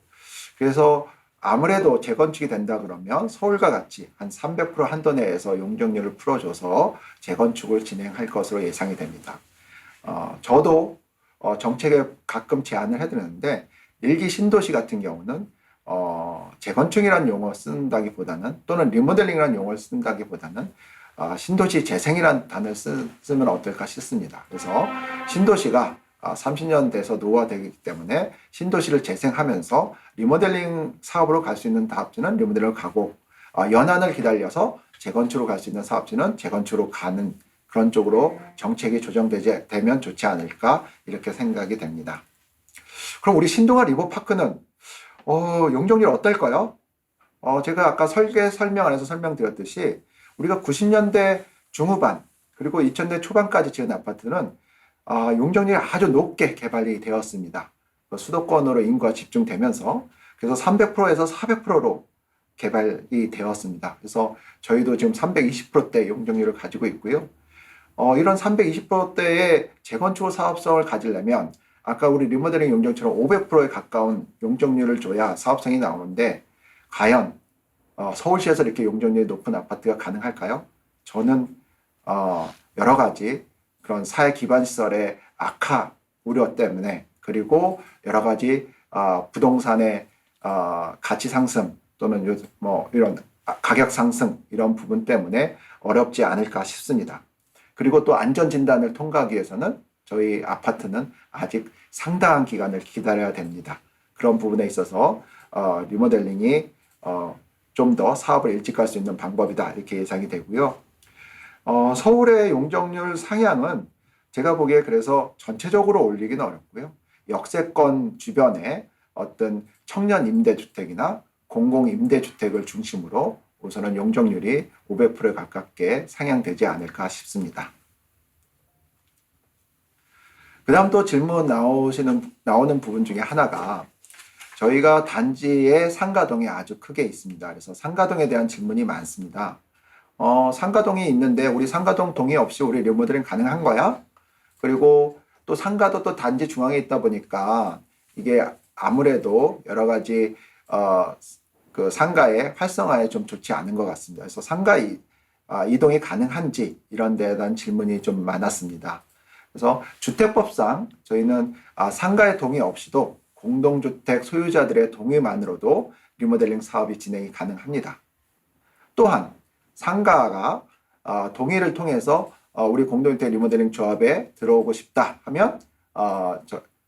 그래서 아무래도 재건축이 된다 그러면 서울과 같이 한 300% 한도 내에서 용적률을 풀어줘서 재건축을 진행할 것으로 예상이 됩니다. 저도 정책에 가끔 제안을 해드리는데 일기 신도시 같은 경우는 재건축이라는 용어 쓴다기보다는 또는 리모델링이라는 용어를 쓴다기보다는 신도시 재생이라는 단어를 쓰면 어떨까 싶습니다. 그래서 신도시가 30년 돼서 노후화되기 때문에 신도시를 재생하면서 리모델링 사업으로 갈 수 있는 사업지는 리모델링을 가고 연한을 기다려서 재건축으로 갈 수 있는 사업지는 재건축으로 가는 그런 쪽으로 정책이 조정되면 좋지 않을까 이렇게 생각이 됩니다. 그럼 우리 신동아 리버파크는 용적률 어떨까요? 제가 아까 설명 안에서 설명드렸듯이 우리가 90년대 중후반 그리고 2000대 초반까지 지은 아파트는 용적률이 아주 높게 개발이 되었습니다. 수도권으로 인구가 집중되면서 그래서 300%에서 400%로 개발이 되었습니다. 그래서 저희도 지금 320%대 용적률을 가지고 있고요. 이런 320%대의 재건축 사업성을 가지려면 아까 우리 리모델링 용적률처럼 500%에 가까운 용적률을 줘야 사업성이 나오는데 과연 서울시에서 이렇게 용적률이 높은 아파트가 가능할까요? 저는 여러 가지 그런 사회 기반 시설의 악화 우려 때문에 그리고 여러 가지 부동산의 가치 상승 또는 이런 가격 상승 이런 부분 때문에 어렵지 않을까 싶습니다. 그리고 또 안전 진단을 통과하기 위해서는 저희 아파트는 아직 상당한 기간을 기다려야 됩니다. 그런 부분에 있어서 리모델링이 좀 더 사업을 일찍 갈 수 있는 방법이다 이렇게 예상이 되고요. 서울의 용적률 상향은 제가 보기에 그래서 전체적으로 올리기는 어렵고요. 역세권 주변에 어떤 청년 임대주택이나 공공 임대주택을 중심으로 우선은 용적률이 500%에 가깝게 상향되지 않을까 싶습니다. 그 다음 또 질문 나오는 부분 중에 하나가 저희가 단지의 상가동이 아주 크게 있습니다. 그래서 상가동에 대한 질문이 많습니다. 상가동이 있는데 우리 상가동 동의 없이 우리 리모델링 가능한 거야? 그리고 또 상가도 또 단지 중앙에 있다 보니까 이게 아무래도 여러 가지 그 상가의 활성화에 좀 좋지 않은 것 같습니다. 그래서 상가 이동이 가능한지 이런 데에 대한 질문이 좀 많았습니다. 그래서 주택법상 저희는 상가의 동의 없이도 공동주택 소유자들의 동의만으로도 리모델링 사업이 진행이 가능합니다. 또한 상가가 동의를 통해서 우리 공동주택 리모델링 조합에 들어오고 싶다 하면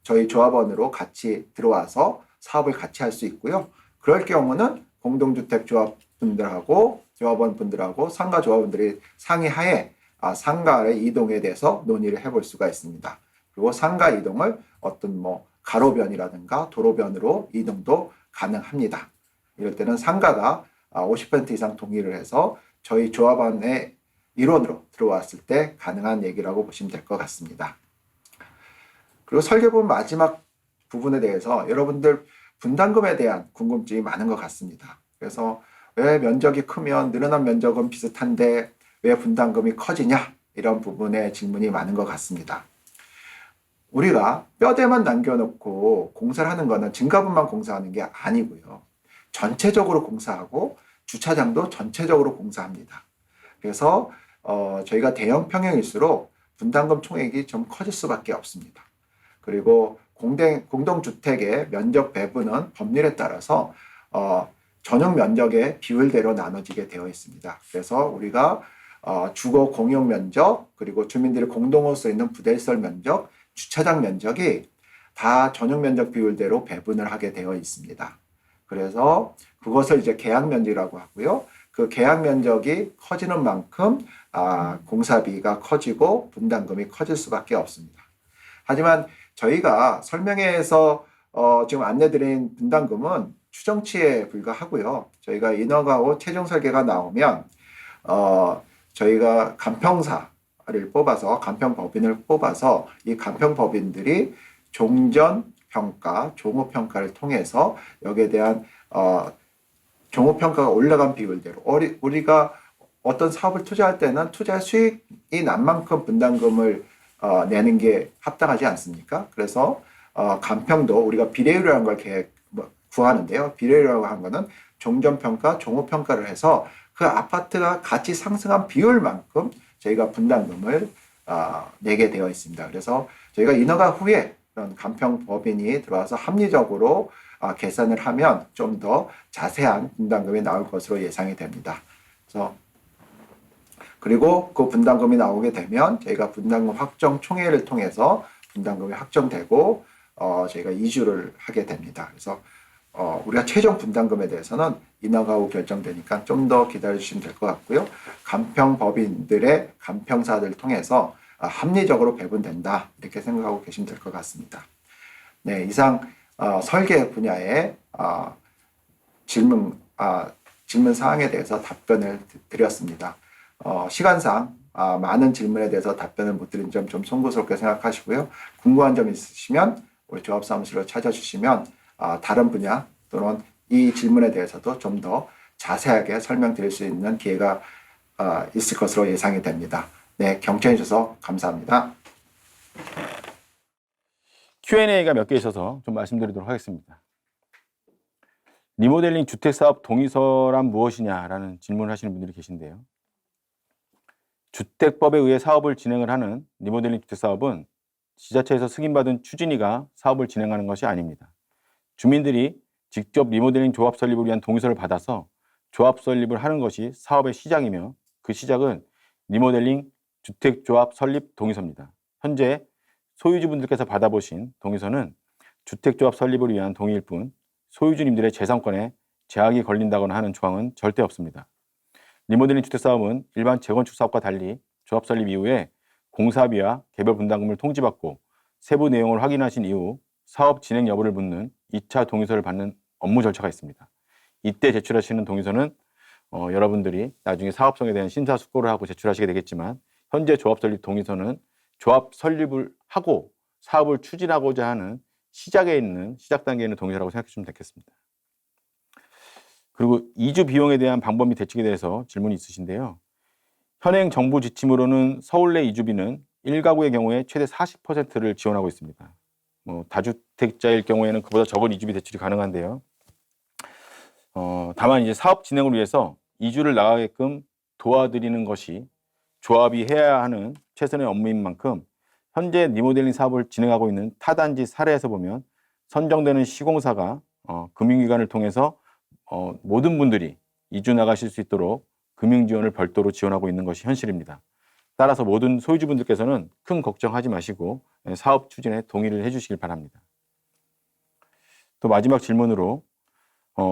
저희 조합원으로 같이 들어와서 사업을 같이 할 수 있고요. 그럴 경우는 공동주택 조합분들하고 조합원분들하고 상가 조합원들이 상의하에 상가의 이동에 대해서 논의를 해볼 수가 있습니다. 그리고 상가 이동을 어떤 가로변이라든가 도로변으로 이동도 가능합니다. 이럴 때는 상가가 50% 이상 동의를 해서 저희 조합원의 일원으로 들어왔을 때 가능한 얘기라고 보시면 될 것 같습니다. 그리고 설계부분 마지막 부분에 대해서 여러분들 분담금에 대한 궁금증이 많은 것 같습니다. 그래서 왜 면적이 크면 늘어난 면적은 비슷한데 왜 분담금이 커지냐 이런 부분에 질문이 많은 것 같습니다. 우리가 뼈대만 남겨놓고 공사를 하는 거는 증가분만 공사하는 게 아니고요. 전체적으로 공사하고 주차장도 전체적으로 공사합니다. 그래서 저희가 대형 평형일수록 분담금 총액이 좀 커질 수밖에 없습니다. 그리고 공동주택의 면적 배분은 법률에 따라서 전용 면적의 비율대로 나눠지게 되어 있습니다. 그래서 우리가 주거 공용 면적 그리고 주민들이 공동으로 쓰이는 부대시설 면적, 주차장 면적이 다 전용 면적 비율대로 배분을 하게 되어 있습니다. 그래서 그것을 이제 계약 면적이라고 하고요. 그 계약 면적이 커지는 만큼 공사비가 커지고 분담금이 커질 수밖에 없습니다. 하지만 저희가 설명회에서 지금 안내드린 분담금은 추정치에 불과하고요. 저희가 인허가후 최종 설계가 나오면 저희가 간평사를 뽑아서 간평법인을 뽑아서 이 간평법인들이 종전 평가, 종호 평가를 통해서 여기에 대한 종호 평가가 올라간 비율대로 우리가 어떤 사업을 투자할 때는 투자 수익이 난 만큼 분담금을 내는 게 합당하지 않습니까? 그래서 간평도 우리가 비례율이라는 걸 구하는데요. 비례율이라고 하는 거는 종전평가, 종호평가를 해서 그 아파트가 가치 상승한 비율만큼 저희가 분담금을 내게 되어 있습니다. 그래서 저희가 인허가 후에 그런 간평법인이 들어와서 합리적으로 계산을 하면 좀 더 자세한 분담금이 나올 것으로 예상이 됩니다. 그리고 그 분담금이 나오게 되면 저희가 분담금 확정 총회를 통해서 분담금이 확정되고 저희가 이주를 하게 됩니다. 그래서 우리가 최종 분담금에 대해서는 인허가 후 결정되니까 좀 더 기다려 주시면 될 것 같고요. 간평법인들의 간평사들을 통해서 합리적으로 배분된다 이렇게 생각하고 계시면 될 것 같습니다. 네, 이상 설계 분야의 질문 사항에 대해서 답변을 드렸습니다. 시간상 많은 질문에 대해서 답변을 못 드린 점 좀 송구스럽게 생각하시고요. 궁금한 점 있으시면 우리 조합사무실로 찾아주시면 다른 분야 또는 이 질문에 대해서도 좀 더 자세하게 설명드릴 수 있는 기회가 있을 것으로 예상이 됩니다. 네, 경청해 주셔서 감사합니다. Q&A가 몇 개 있어서 좀 말씀드리도록 하겠습니다. 리모델링 주택사업 동의서란 무엇이냐라는 질문을 하시는 분들이 계신데요. 주택법에 의해 사업을 진행을 하는 리모델링 주택사업은 지자체에서 승인받은 추진위가 사업을 진행하는 것이 아닙니다. 주민들이 직접 리모델링 조합 설립을 위한 동의서를 받아서 조합 설립을 하는 것이 사업의 시작이며 그 시작은 리모델링 주택조합 설립 동의서입니다. 현재 소유주분들께서 받아보신 동의서는 주택조합 설립을 위한 동의일 뿐 소유주님들의 재산권에 제약이 걸린다거나 하는 조항은 절대 없습니다. 리모델링 주택사업은 일반 재건축 사업과 달리 조합 설립 이후에 공사비와 개별 분담금을 통지받고 세부 내용을 확인하신 이후 사업 진행 여부를 묻는 2차 동의서를 받는 업무 절차가 있습니다. 이때 제출하시는 동의서는 여러분들이 나중에 사업성에 대한 심사숙고를 하고 제출하시게 되겠지만 현재 조합 설립 동의서는 조합 설립을 하고 사업을 추진하고자 하는 시작 단계에 있는 동의서라고 생각해 주시면 되겠습니다. 그리고 이주 비용에 대한 방법 및 대책에 대해서 질문이 있으신데요. 현행 정부 지침으로는 서울 내 이주비는 1가구의 경우에 최대 40%를 지원하고 있습니다. 다주택자일 경우에는 그보다 적은 이주비 대출이 가능한데요. 다만 이제 사업 진행을 위해서 이주를 나가게끔 도와드리는 것이 조합이 해야 하는 최선의 업무인 만큼 현재 리모델링 사업을 진행하고 있는 타단지 사례에서 보면 선정되는 시공사가 금융기관을 통해서 모든 분들이 이주 나가실 수 있도록 금융 지원을 별도로 지원하고 있는 것이 현실입니다. 따라서 모든 소유주분들께서는 큰 걱정하지 마시고 사업 추진에 동의를 해주시길 바랍니다. 또 마지막 질문으로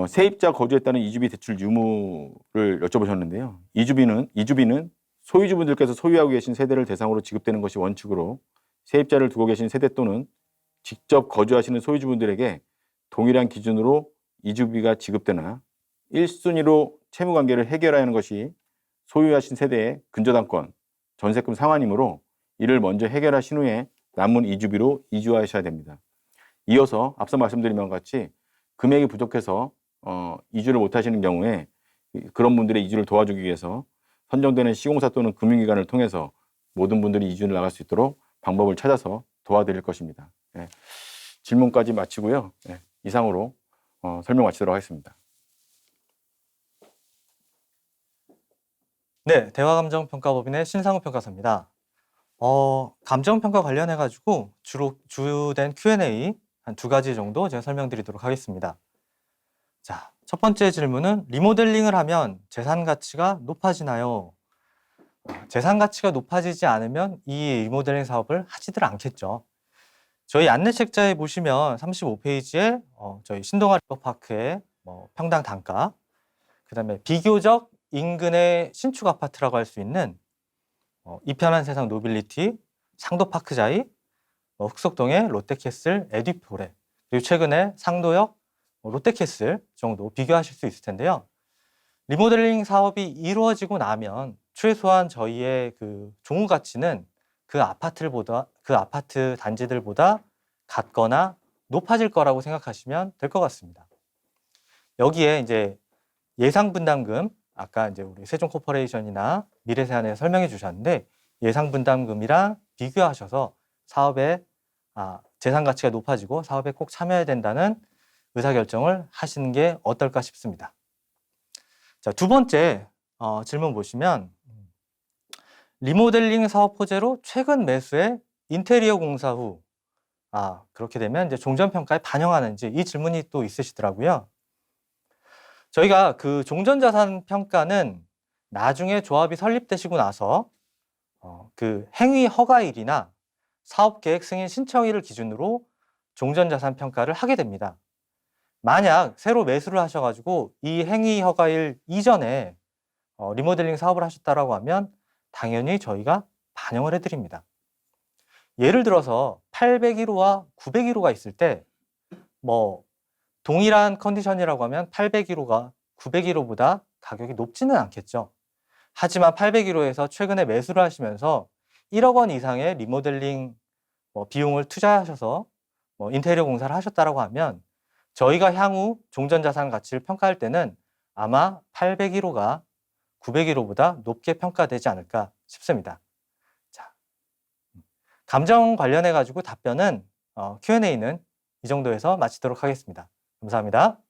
세입자 거주에 따른 이주비 대출 유무를 여쭤보셨는데요. 이주비는 소유주분들께서 소유하고 계신 세대를 대상으로 지급되는 것이 원칙으로 세입자를 두고 계신 세대 또는 직접 거주하시는 소유주분들에게 동일한 기준으로 이주비가 지급되나 1순위로 채무관계를 해결해야 하는 것이 소유하신 세대의 근저당권, 전세금 상환이므로 이를 먼저 해결하신 후에 남은 이주비로 이주하셔야 됩니다. 이어서 앞서 말씀드린 바와 같이 금액이 부족해서 이주를 못 하시는 경우에 그런 분들의 이주를 도와주기 위해서 선정되는 시공사 또는 금융기관을 통해서 모든 분들이 이주를 나갈 수 있도록 방법을 찾아서 도와드릴 것입니다. 질문까지 마치고요. 이상으로 설명 마치도록 하겠습니다. 네, 대화감정평가법인의 신상우 평가사입니다. 감정평가 관련해가지고 주된 Q&A 한 2가지 정도 제가 설명드리도록 하겠습니다. 자, 첫 번째 질문은 리모델링을 하면 재산 가치가 높아지나요? 재산 가치가 높아지지 않으면 이 리모델링 사업을 하지들 않겠죠. 저희 안내책자에 보시면 35페이지에 저희 신동아 리버파크의 평당 단가, 그 다음에 비교적 인근의 신축 아파트라고 할 수 있는 이편한 세상 노빌리티, 상도파크자이, 흑석동의 롯데캐슬 에듀포레, 그리고 최근에 상도역 롯데캐슬 정도 비교하실 수 있을 텐데요. 리모델링 사업이 이루어지고 나면 최소한 저희의 그 종후 가치는 그 아파트 단지들보다 같거나 높아질 거라고 생각하시면 될 것 같습니다. 여기에 이제 예상 분담금, 아까 이제 우리 세종 코퍼레이션이나 미래세안에 설명해 주셨는데 예상 분담금이랑 비교하셔서 사업의 재산 가치가 높아지고 사업에 꼭 참여해야 된다는 의사결정을 하시는 게 어떨까 싶습니다. 자, 두 번째 질문 보시면 리모델링 사업 호재로 최근 매수의 인테리어 공사 후 그렇게 되면 이제 종전평가에 반영하는지 이 질문이 또 있으시더라고요. 저희가 그 종전자산 평가는 나중에 조합이 설립되시고 나서 그 행위 허가일이나 사업계획 승인 신청일을 기준으로 종전자산 평가를 하게 됩니다. 만약 새로 매수를 하셔가지고 이 행위 허가일 이전에 리모델링 사업을 하셨다라고 하면 당연히 저희가 반영을 해드립니다. 예를 들어서 801호와 901호가 있을 때 동일한 컨디션이라고 하면 801호가 901호보다 가격이 높지는 않겠죠. 하지만 801호에서 최근에 매수를 하시면서 1억 원 이상의 리모델링 비용을 투자하셔서 인테리어 공사를 하셨다라고 하면 저희가 향후 종전자산 가치를 평가할 때는 아마 801호가 901호보다 높게 평가되지 않을까 싶습니다. 자, 감정 관련해 가지고 답변은 Q&A는 이 정도에서 마치도록 하겠습니다. 감사합니다.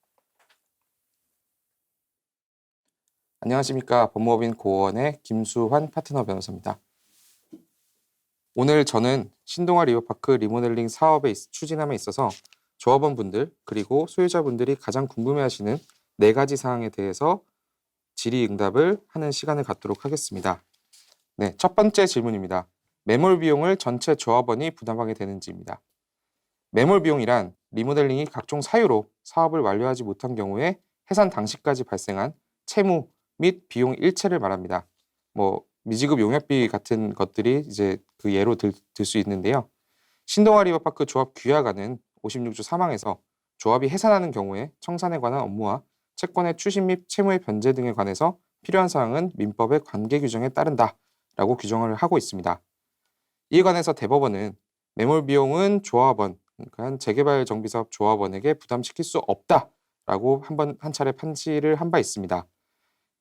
안녕하십니까. 법무법인 고원의 김수환 파트너 변호사입니다. 오늘 저는 신동아 리버파크 리모델링 사업의 추진함에 있어서 조합원분들 그리고 소유자분들이 가장 궁금해하시는 4가지 사항에 대해서 질의응답을 하는 시간을 갖도록 하겠습니다. 네, 첫 번째 질문입니다. 매몰 비용을 전체 조합원이 부담하게 되는지입니다. 매몰 비용이란 리모델링이 각종 사유로 사업을 완료하지 못한 경우에 해산 당시까지 발생한 채무 및 비용 일체를 말합니다. 미지급 용역비 같은 것들이 이제 그 예로 들 수 있는데요. 신동아 리버파크 조합 규약안은 56조 3항에서 조합이 해산하는 경우에 청산에 관한 업무와 채권의 추심 및 채무의 변제 등에 관해서 필요한 사항은 민법의 관계 규정에 따른다라고 규정을 하고 있습니다. 이에 관해서 대법원은 매몰 비용은 조합원, 그러니까 재개발 정비사업 조합원에게 부담시킬 수 없다라고 한 차례 판시를 한 바 있습니다.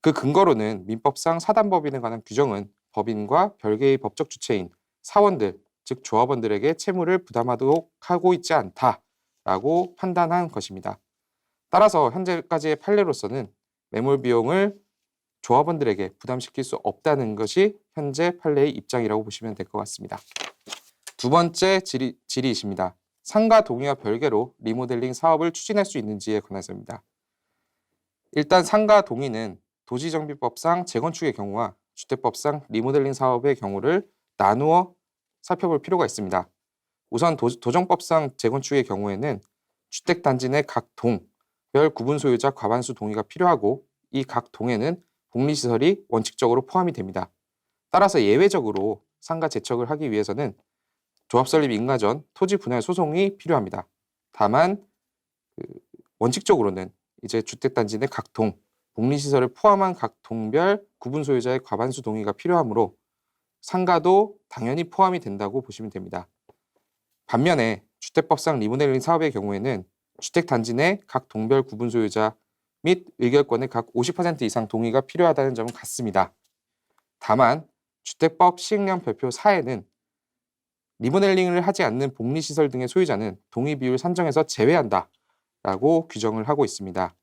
그 근거로는 민법상 사단법인에 관한 규정은 법인과 별개의 법적 주체인 사원들, 즉 조합원들에게 채무를 부담하도록 하고 있지 않다라고 판단한 것입니다. 따라서 현재까지의 판례로서는 매몰 비용을 조합원들에게 부담시킬 수 없다는 것이 현재 판례의 입장이라고 보시면 될 것 같습니다. 두 번째 질의이십니다. 상가 동의와 별개로 리모델링 사업을 추진할 수 있는지에 관해서입니다. 일단 상가 동의는 도시정비법상 재건축의 경우와 주택법상 리모델링 사업의 경우를 나누어 살펴볼 필요가 있습니다. 우선 도정법상 재건축의 경우에는 주택단지 내 각 동별 구분 소유자 과반수 동의가 필요하고 이 각 동에는 복리시설이 원칙적으로 포함이 됩니다. 따라서 예외적으로 상가 재척을 하기 위해서는 조합 설립 인가 전 토지 분할 소송이 필요합니다. 다만 원칙적으로는 이제 주택단지 내 각 동, 복리시설을 포함한 각 동별 구분 소유자의 과반수 동의가 필요하므로 상가도 당연히 포함이 된다고 보시면 됩니다. 반면에 주택법상 리모델링 사업의 경우에는 주택단지 내 각 동별 구분 소유자 및 의결권의 각 50% 이상 동의가 필요하다는 점은 같습니다. 다만 주택법 시행령 별표 4에는 리모델링을 하지 않는 복리시설 등의 소유자는 동의 비율 산정에서 제외한다라고 규정을 하고 있습니다.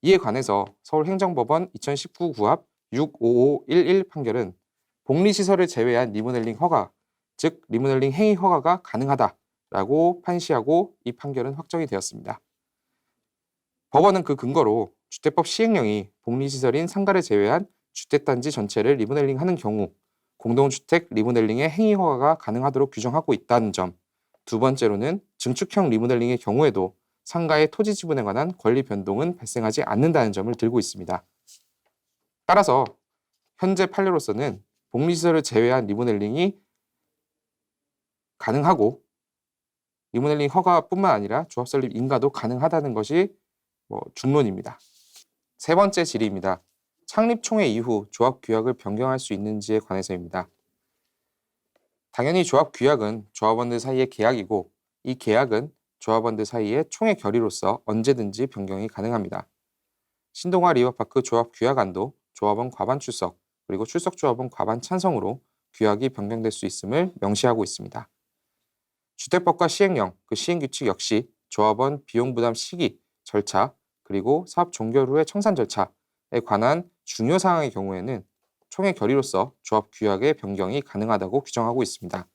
이에 관해서 서울행정법원 2019 구합 65511 판결은 복리시설을 제외한 리모델링 허가, 즉 리모델링 행위 허가가 가능하다라고 판시하고 이 판결은 확정이 되었습니다. 법원은 그 근거로 주택법 시행령이 복리시설인 상가를 제외한 주택단지 전체를 리모델링하는 경우 공동주택 리모델링의 행위 허가가 가능하도록 규정하고 있다는 점, 두 번째로는 증축형 리모델링의 경우에도 상가의 토지 지분에 관한 권리 변동은 발생하지 않는다는 점을 들고 있습니다. 따라서 현재 판례로서는 복리시설을 제외한 리모델링이 가능하고 리모델링 허가뿐만 아니라 조합 설립 인가도 가능하다는 것이 중론입니다. 세 번째 질의입니다. 창립 총회 이후 조합 규약을 변경할 수 있는지에 관해서입니다. 당연히 조합 규약은 조합원들 사이의 계약이고 이 계약은 조합원들 사이의 총의 결의로서 언제든지 변경이 가능합니다. 신동아 리버파크 조합 규약안도 조합원 과반 출석 그리고 출석 조합원 과반 찬성으로 규약이 변경될 수 있음을 명시하고 있습니다. 주택법과 시행령, 그 시행규칙 역시 조합원 비용 부담 시기, 절차, 그리고 사업 종결 후의 청산 절차에 관한 중요 사항의 경우에는 총회 결의로서 조합 규약의 변경이 가능하다고 규정하고 있습니다.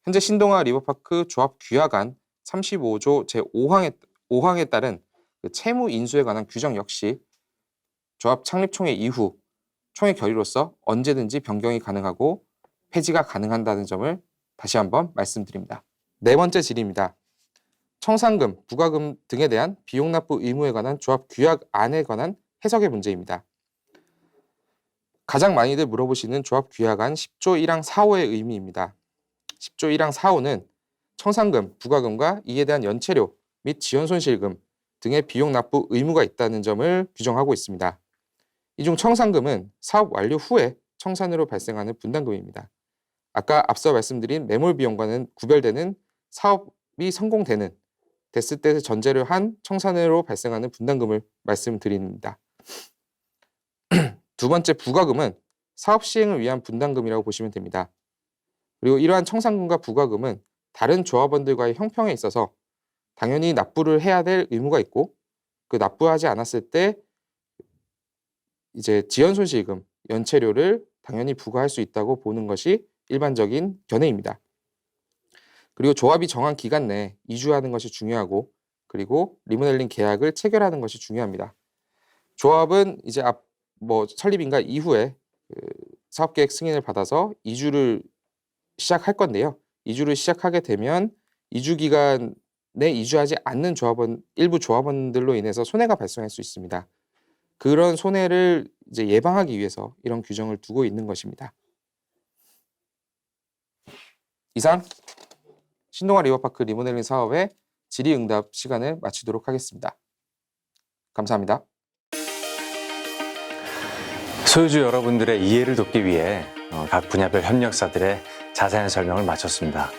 현재 신동아 리버파크 조합 규약안 35조 제5항에 따른 그 채무 인수에 관한 규정 역시 조합 창립 총회 이후 총회 결의로서 언제든지 변경이 가능하고 폐지가 가능하다는 점을 다시 한번 말씀드립니다. 네 번째 질의입니다. 청산금, 부과금 등에 대한 비용 납부 의무에 관한 조합 규약안에 관한 해석의 문제입니다. 가장 많이들 물어보시는 조합 규약안 10조 1항 4호의 의미입니다. 10조 1항 4호는 청산금, 부과금과 이에 대한 연체료 및 지연손실금 등의 비용 납부 의무가 있다는 점을 규정하고 있습니다. 이 중 청산금은 사업 완료 후에 청산으로 발생하는 분담금입니다. 아까 앞서 말씀드린 매몰 비용과는 구별되는 사업이 됐을 때 전제를 한 청산으로 발생하는 분담금을 말씀드립니다. 두 번째 부과금은 사업 시행을 위한 분담금이라고 보시면 됩니다. 그리고 이러한 청산금과 부과금은 다른 조합원들과의 형평에 있어서 당연히 납부를 해야 될 의무가 있고 그 납부하지 않았을 때 이제 지연손실금, 연체료를 당연히 부과할 수 있다고 보는 것이 일반적인 견해입니다. 그리고 조합이 정한 기간 내에 이주하는 것이 중요하고 그리고 리모델링 계약을 체결하는 것이 중요합니다. 조합은 이제 설립 인가 이후에 사업계획 승인을 받아서 이주를 시작할 건데요. 이주를 시작하게 되면 이주 기간에 이주하지 않는 일부 조합원들로 인해서 손해가 발생할 수 있습니다. 그런 손해를 이제 예방하기 위해서 이런 규정을 두고 있는 것입니다. 이상 신동아 리버파크 리모델링 사업의 질의응답 시간을 마치도록 하겠습니다. 감사합니다. 소유주 여러분들의 이해를 돕기 위해 각 분야별 협력사들의 자세한 설명을 마쳤습니다.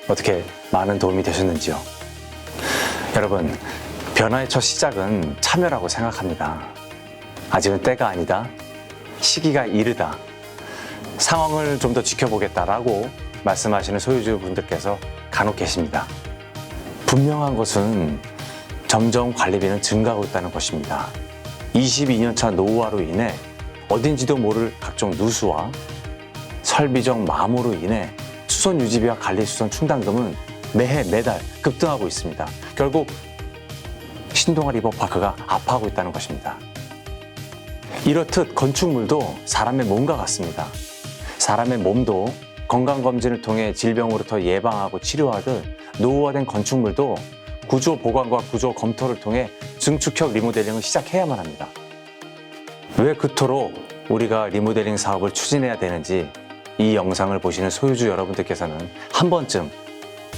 어떻게 많은 도움이 되셨는지요? 여러분, 변화의 첫 시작은 참여라고 생각합니다. 아직은 때가 아니다. 시기가 이르다. 상황을 좀 더 지켜보겠다라고 말씀하시는 소유주분들께서 간혹 계십니다. 분명한 것은 점점 관리비는 증가하고 있다는 것입니다. 22년차 노후화로 인해 어딘지도 모를 각종 누수와 설비적 마모로 인해 수선 유지비와 관리 수선 충당금은 매해 매달 급등하고 있습니다. 결국 신동아 리버파크가 아파하고 있다는 것입니다. 이렇듯 건축물도 사람의 몸과 같습니다. 사람의 몸도 건강검진을 통해 질병으로부터 예방하고 치료하듯 노후화된 건축물도 구조 보강과 구조 검토를 통해 증축형 리모델링을 시작해야만 합니다. 왜 그토록 우리가 리모델링 사업을 추진해야 되는지 이 영상을 보시는 소유주 여러분들께서는 한 번쯤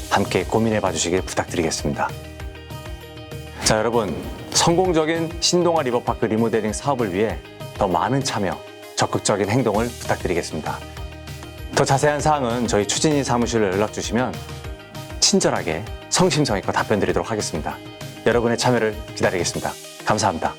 함께 고민해 봐 주시길 부탁드리겠습니다. 자, 여러분, 성공적인 신동아 리버파크 리모델링 사업을 위해 더 많은 참여, 적극적인 행동을 부탁드리겠습니다. 더 자세한 사항은 저희 추진인 사무실로 연락 주시면 친절하게 성심성의껏 답변 드리도록 하겠습니다. 여러분의 참여를 기다리겠습니다. 감사합니다.